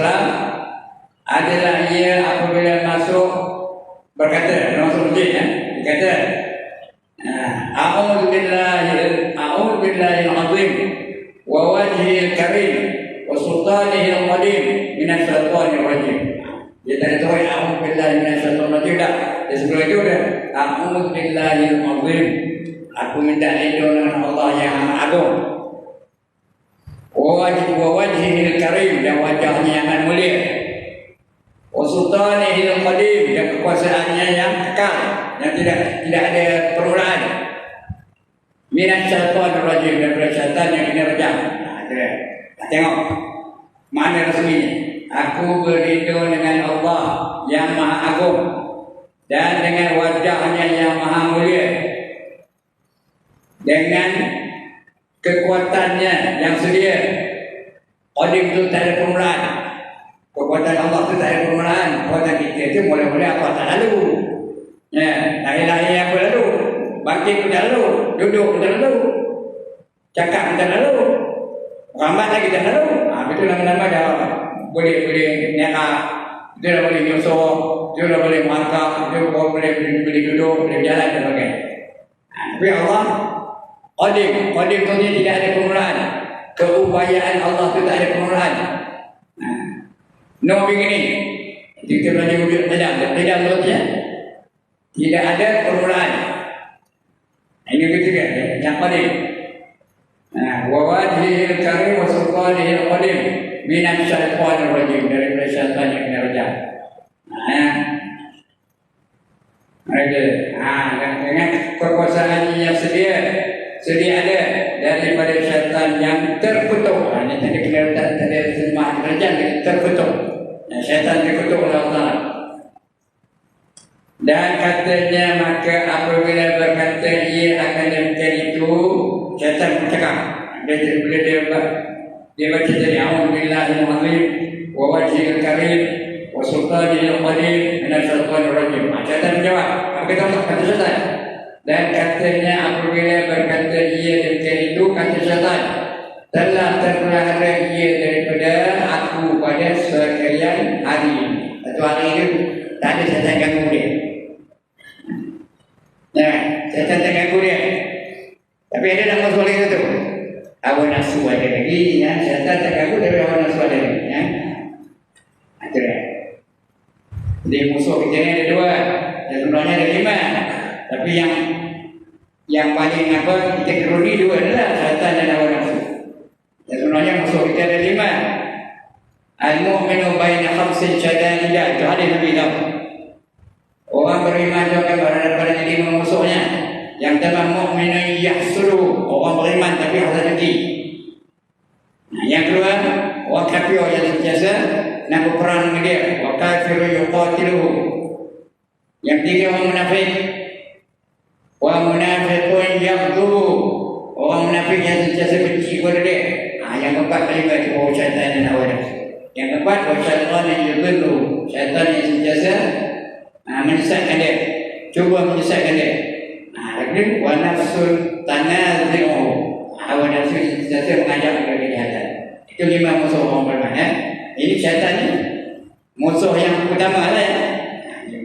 adalah ia apabila masuk berkata, masuk masjid ya, berkata, A'udzu billahi al-azim wa wajhil karim wa sultanihi al-qadim minas syaitanir rajim. Dia tak tahu a'udzu billahi minas syaitanir rajim dah. Dia sebelum itu dah a'udzu billahi al-azim. Aku minta lindung dengan Allah yang amat agung. Wa wajhil karim, dan wajahnya yang amat mulia. Wa sultanihi al-qadim, dan kekuasaannya yang kekal, yang tidak ada permulaan. Minas syaitanir rajim, daripada syaitan yang kena rejam. Tengok mana resminya. Aku berlindung dengan Allah yang maha agung dan dengan wajahnya yang maha mulia, dengan kekuatannya yang sedia. Qadim itu tak ada permulaan. Kekuatan Allah itu tak ada permulaan. Kekuatan kita itu boleh-boleh apa tak lalu. Ya, lahir-lahir apa lalu, bangkit pun tak lalu, duduk pun tak lalu, cakap pun tak lalu, rambat lagi tak lalu. Betul lama-lama dah boleh nyerah, dia dah boleh nyusuh, dia dah boleh markah, dia boleh duduk, boleh berjalan dan sebagainya. Tapi Allah Qadim tu dia tidak ada permulaan. Keupayaan Allah itu tak ada permulaan. No begini. Kita belajar wujud tidak menurutnya. Tidak ada permulaan. Ini ketiga yang Qadim. Wa wajhil karim wa sultanihil qadim minas syaitanir rajim, dari syaitan yang kena rejam. Dengan kekuasaan yang sedia ada daripada syaitan yang terkutuk. Ini tadi kena tadi terjemah kerajaan terkutuk. Syaitan terkutuk oleh Allah. Dan katanya maka apabila berkata ia akan demikian itu, syaitan bercakap. Bila dia baca dari a'udzu billahi al-azim wa wajhil karim wa sultanihil qadim minas syaitanir rajim. Syaitan menjawab. Apa kata syaitan? Dan katanya apabila berkata ia demikian itu, kata syaitan, telah terpelihara ia daripada aku pada sekalian hari ini. Satu hari itu tak ada syaitan ganggu dia. Nah, syaitan tak ganggu dia. Tapi ada nama soalan itu. Hawa nafsu ada lagi, ya. Syaitan tak ganggu tapi hawa nafsu ada lagi, ya. Itu dia. Jadi musuh kita ni ada dua. Yang sebenarnya ada 5. Tapi yang paling apa kita keruni dua adalah syaitan dan hawa nafsu. Dan sebenarnya musuh kita ada 5. Al-mu'minu baina khamsin syadaidah. Itu hadis Nabi tahu. Orang beriman itu akan berada pada 5 musuhnya. Yang pertama mu'minu yahsulu. Orang beriman tapi hasad dengki. Yang kedua, orang kafir yang sentiasa nak berperang dengan dia. Wa kafiru yuqatiluhu. Yang ketiga orang munafik. Wa munafiqun yaghdubu. Orang munafik yang sentiasa benci kepada dia. Yang keempat kalimat itu bahawa syaitan dan hawa nafsu. Yang keempat bahawa syaitan yang yudhillu. Syaitan yang sentiasa menyesatkan dia, cuba menyesatkan dia. Lagi wa nafsul tanazi'u. Hawa nafsu yang sentiasa mengajak kepada kejahatan. Itu 5 musuh orang beriman, ya. Ini syaitan ni musuh yang utama lah, ya.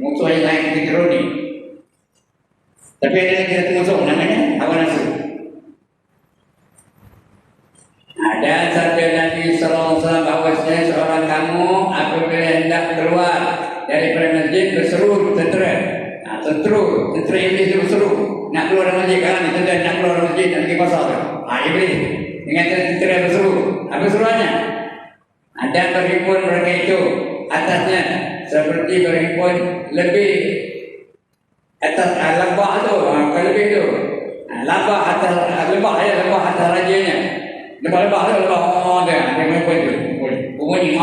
Musuh yang lain kita keruni. Tapi ada lagi satu musuh namanya hawa nafsu. Ada sabda Nabi SAW bahawasanya seorang kamu apabila hendak keluar daripada masjid berseru tentera. Tentera iblis itu berseru nak keluar dari masjid. Kan tentera nak keluar dari masjid nak pergi pasar tu. Iblis dengan tentera berseru. Apa seruannya? Ada berhimpun mereka itu atasnya seperti berhimpun lebih atas lebah tu. Lebih tu lebah atas lebah ya, lebah atas rajanya. Lebah-lebah tu lebah dia berhimpun tu. Bunyi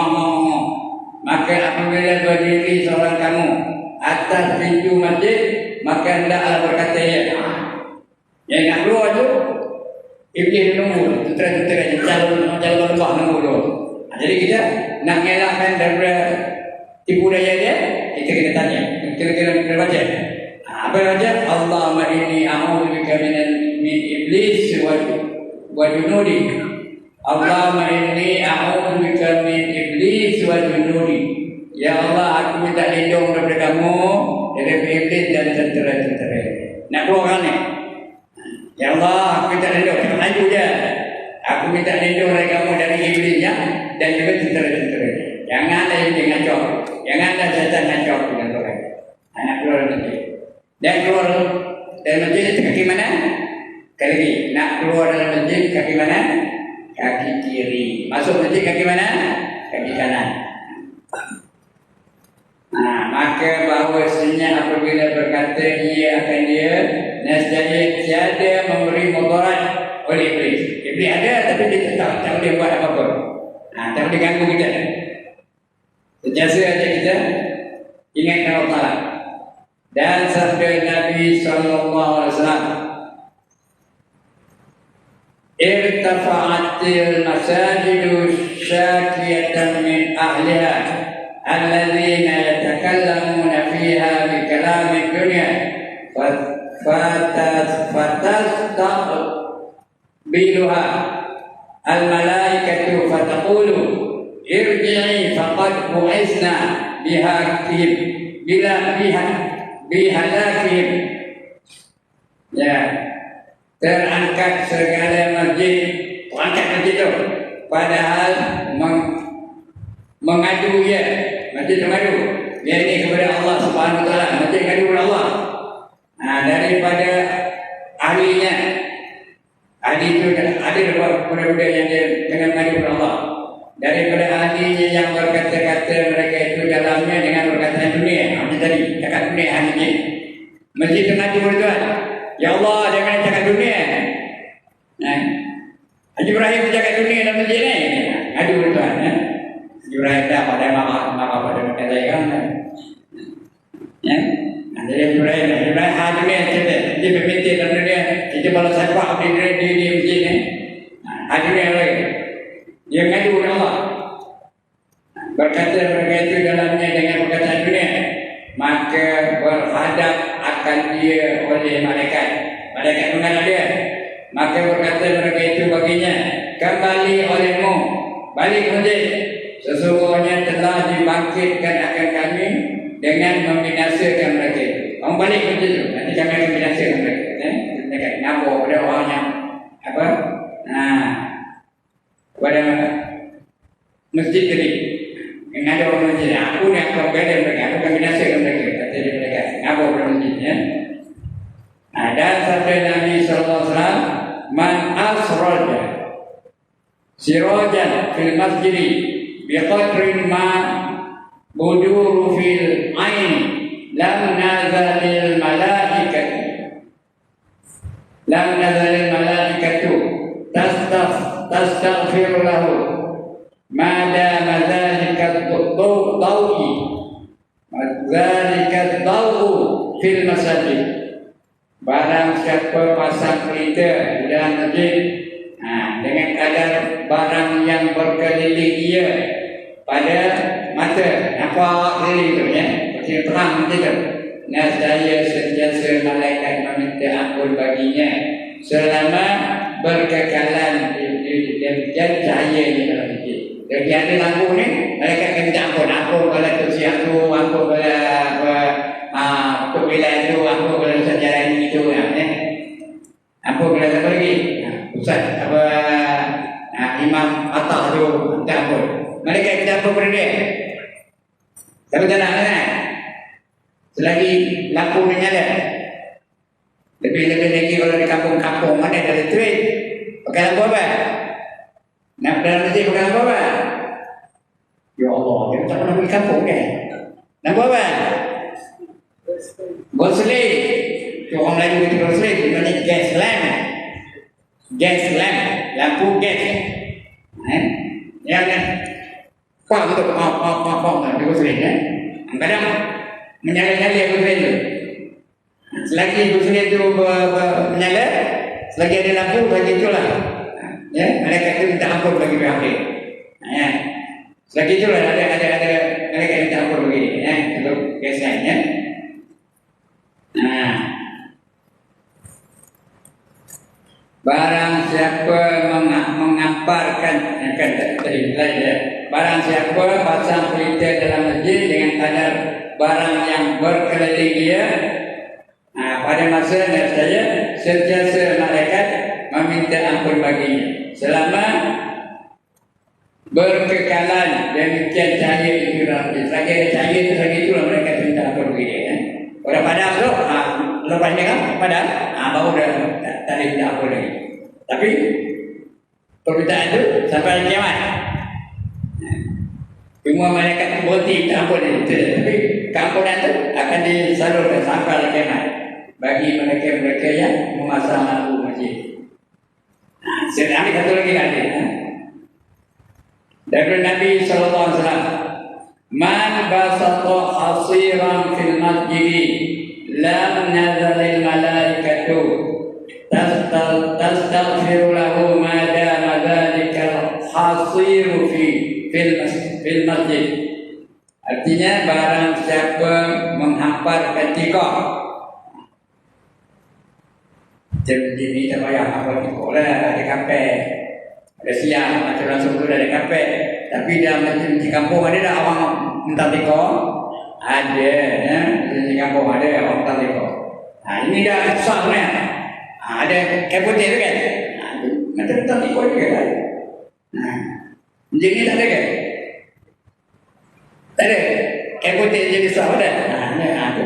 maka apabila berdiri seorang kamu atas pintu masjid, maka hendaklah berkata ya. Yang nak keluar tu iblis menunggu, tentera-tentera calon lebah menunggu tu. Jadi kita nak mengelakkan daripada tipu daya dia, kita kena tanya, kita kena baca. Apa baca? Allahumma inni a'udzubika min iblis wa junudi. Allahumma inni a'udzubika min iblis wa junudi. Ya Allah, aku minta lindung daripada kamu, daripada iblis dan tentera-tentera. Nak keluar ni? Ya Allah, aku minta lindung. Jangan maju je. Aku minta lindung dari kamu dari iblisnya dan juga tentera-tentera. Jangan ada iblis ngacau. Jangan ada syaitan ngacau dengan orang. Nak keluar dari masjid. Dan keluar dari masjid itu kaki mana? Kaki. Nak keluar dari masjid kaki mana? Kaki kiri. Masuk masjid kaki mana? Kaki kanan. Maka bahawasanya apabila berkata ia akan dia nescaya tiada memberi mudarat oleh iblis. Iblis ada tapi dia tetap tak boleh buat apa-apa. Tak boleh ganggu kita. Sentiasa aja kita ingatkan Allah Ta'ala. Dan sabda Nabi SAW, irtafa'atil masajidu syakiyatan min ahliha alladzina yatakallamuna fiha bi kalamid dunya fatastaqbiluha al malaikatu fataqulu irji'i faqad bu'isna bihakihim bihalakihim. Ya, terangkat segala masjid, terangkat masjid itu, padahal mengadu ya, masjid mengadu dia ini kepada Allah Subhanahu Wa Taala, masjid mengadu kepada Allah. Daripada ahlinya, ahli itu ada budak-budak yang dia tengah mengadu kepada Allah. Daripada ahlinya yang berkata-kata mereka itu dalamnya dengan perkataan dunia. Macam tadi, cakap dunia ahlinya. Masjid mengadu kepada Tuhan. Ya Allah, jangan cakap dunia. Haji Ibrahim cakap dunia dalam masjid ni. Adu kepada Tuhan. Haji Ibrahim dah pada mama pada makan saya kan. Jadi Haji Ibrahim dunia cerita. Dia berminta dalam dunia. Kita balas sepak di masjid ni. Dunia lagi. Dia mengadu kepada Allah. Berkata mereka itu dalamnya dengan perkataan dunia. Maka berhadap akan dia oleh malaikat. Malaikat mengenal dia. Maka berkata mereka itu baginya, kembali olehmu, balik masjid. Sesungguhnya telah dibangkitkan akan kami dengan membinasakan mereka. Kamu balik masjid itu, nanti kami akan binasakan mereka. Mereka nabur pada orang yang apa? Pada masjid tadi. Yang ada orang masjid, aku yang akan beda mereka, aku akan binasakan mereka. Kata dia mereka, nabur pada masjidnya. Ada sabda Nabi SAW, man asraja sirajan fil masjid biqadrin ma buduru fil ain lam nazalil malaikatu tastaghfir lahu ma dama dhalika dawi fil masjid. Barang siapa pasang pelita di dalam masjid dengan kadar barang yang berkeliling dia pada mata, nampak keliling tu ya, macam terang macam tu. Nescaya sentiasa malaikat meminta ampun baginya selama berkekalan di cahaya di dalam masjid. Jadi ada lampu ni, malaikat akan minta ampun kalau tu siap tu, ampun kalau wilayah itu, ampun kalau sejarah ini itu ya. Ampun kalau siapa lagi? Ustaz apa Imam Atta tu minta ampun. Mereka minta ampun kepada dia. Tapi tak nak kan? Selagi lampu ni nyala. Lebih-lebih lagi kalau di kampung-kampung mana ada listrik, pakai lampu apa? Nak dalam masjid pakai lampu apa? Ya Allah, dia tak pernah pergi kampung kan? Lampu apa? Gosling. Orang Melayu itu gosling, namanya gas lamp. Gas lamp, lampu gas. Yang ni, kuat betul, dia gosling kan? Kadang menyala-nyala gosling tu. Selagi gosling tu menyala, selagi ada lampu, bagi itulah. Ya, mereka itu minta ampun bagi pihak dia. Ya. Selagi itulah ada mereka minta ampun bagi dia. Untuk gas lamp ya. Barang siapa mengamparkan barang siapa pasang pelita dalam masjid dengan kadar barang yang berkeliling dia pada masa saya sentiasa malaikat meminta ampun baginya selama berkekalan demikian cahaya itu dalam masjid. Selagi ada cahaya itu, selagi itulah mereka minta ampun bagi dia. Orang padam tu, lepas ni kan padam, baru dah tak ada minta ampun lagi. Tapi permintaan tu sampai hari kiamat. Cuma malaikat berhenti minta ampun itu. Tapi keampunan tu akan disalurkan sampai hari kiamat bagi mereka-mereka yang memasang lampu masjid. Saya ambil satu lagi nanti. Daripada Nabi SAW, man basata hasiran fil masjid lam nazalil malaikatu tastaghfiru lahu ma dama dhalika hasiru fil masjid. Artinya barang siapa menghamparkan tikar, jadi ini tak payah hampa tikar lah, ada kapek, ada siang, macam langsung tu ada kapek. Tapi dalam macam di kampung ada dah orang minta tikar, ada ya, di kampung ada orang minta tikar. Ini dah susah ni. Ada kapotek tu kan? Nanti minta tikar juga kan? Jadi tak ada kan? Tak ada. Kapotek jadi susah ada. Ada.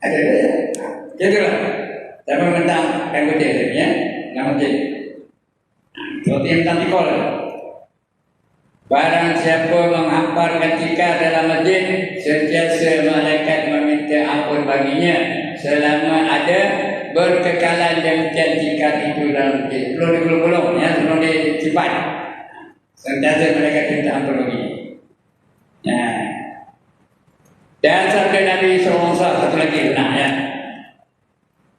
Ada. Jadi lah. Tapi minta kapotek tu ya, nama je. Kalau dia minta tikar lah. Barang siapa menghamparkan tikar dalam masjid, sentiasa malaikat meminta ampun baginya selama ada berkekalan demikian tikar itu dalam masjid. Belum digulung-gulung ya, belum dicipat. Sentiasa malaikat minta ampun baginya. Ya. Dan sabda Nabi SAW satu lagi ya.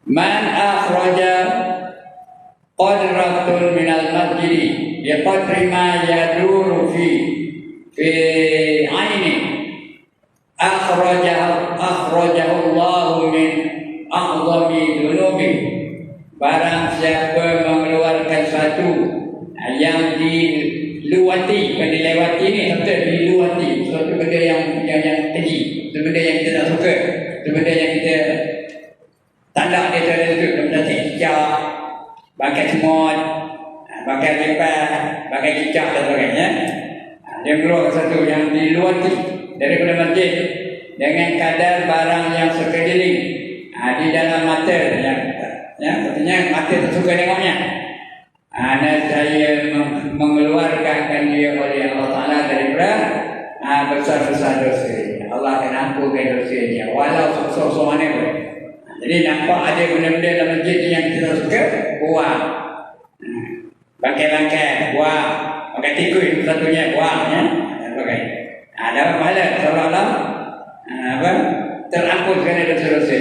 Man akhraja qadratun minal masjid biqadri ma yaduru fi aini akhrajahu Allah min a'zami dhunubi barang siapa mengeluarkan satu yang diluati, bukan dilewati ni, serta diluati, suatu benda yang keji, suatu benda yang kita tak suka, suatu benda yang kita tanda dia cara itu, benda cicak, pakai semut, pakai lipat, pakai cicak dan sebagainya. Dia keluar satu yang diluati daripada masjid dengan kadar barang yang sekeliling di dalam mata yang katanya mata tersuka tengoknya. Saya mengeluarkan dia oleh Allah Ta'ala daripada besar-besar dosa. Allah akan ampunkan dosanya walau sok-sok mana pun. Jadi nampak ada benda-benda dalam masjid yang kita suka, buang. Pakai langkah, buang. Pakai tikui satunya, buang. Ya? Dapat pahala seolah-olah terampun segala dosa-dosa.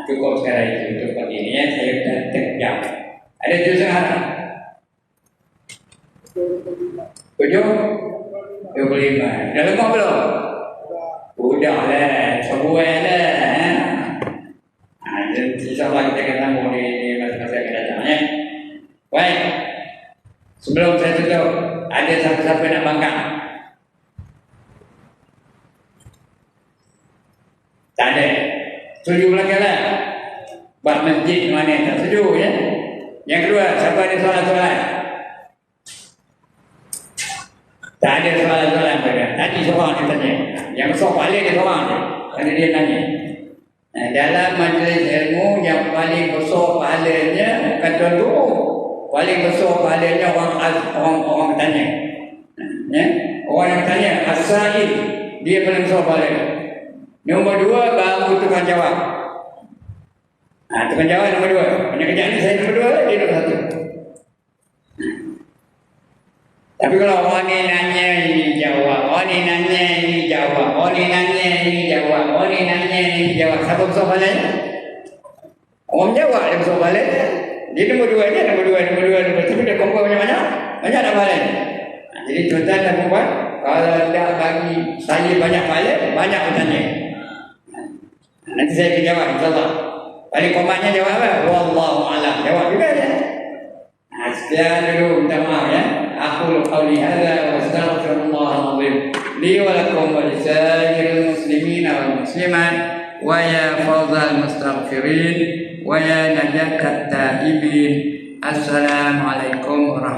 Cukup sekarang itu, cukup ini ya, saya sudah terjam. Ada 7 harap. 25. Dah lengkap belum? Udah lah, sebuah lah. InsyaAllah kita akan sambung di masa-masa yang akan datang ya. Baik. Sebelum saya tutup, ada siapa-siapa nak bangkang? Tak ada. Setuju belakang lah. Buat masjid mana tak setuju ya. Yang kedua, siapa ada soalan-soalan? Tak ada soalan-soalan mereka. Tadi seorang dia tanya. Yang besar paling dia seorang je. Kerana dia tanya. Dalam majlis ilmu yang paling besar pahalanya bukan tuan guru. Paling besar pahalanya orang bertanya. Ya? Orang yang bertanya, as-sa'il, dia paling besar pahalanya. Nombor 2 baru tukang jawab. Tukang jawab nombor 2. Banyak kerjaan ni saya nombor 2, dia nombor 1. Tapi kalau orang ni nanya ini jawab, orang ni nanya ini jawab, orang ni nanya ini jawab, orang ni nanya ini jawab, siapa besar pahalanya? Orang jawab dia besar pahalanya. Dia nombor 2 dia, nombor 2, tapi dia kumpul banyak-banyak, banyak tak pahalanya. Jadi tuan-tuan dan puan, kalau tak bagi saya banyak pahala, banyak bertanya. Nanti saya akan jawab insyaAllah. Paling komatnya jawab apa? Wallahu a'lam. Jawab juga ya. Sekian dulu, minta maaf ya. Aqulu qawli hadza wa astaghfirullahal azim li wa lakum wa lisairil muslimin wal muslimat wa ya fawzal mustaghfirin wa ya najakat taibin. Assalamualaikum warahmatullahi wabarakatuh.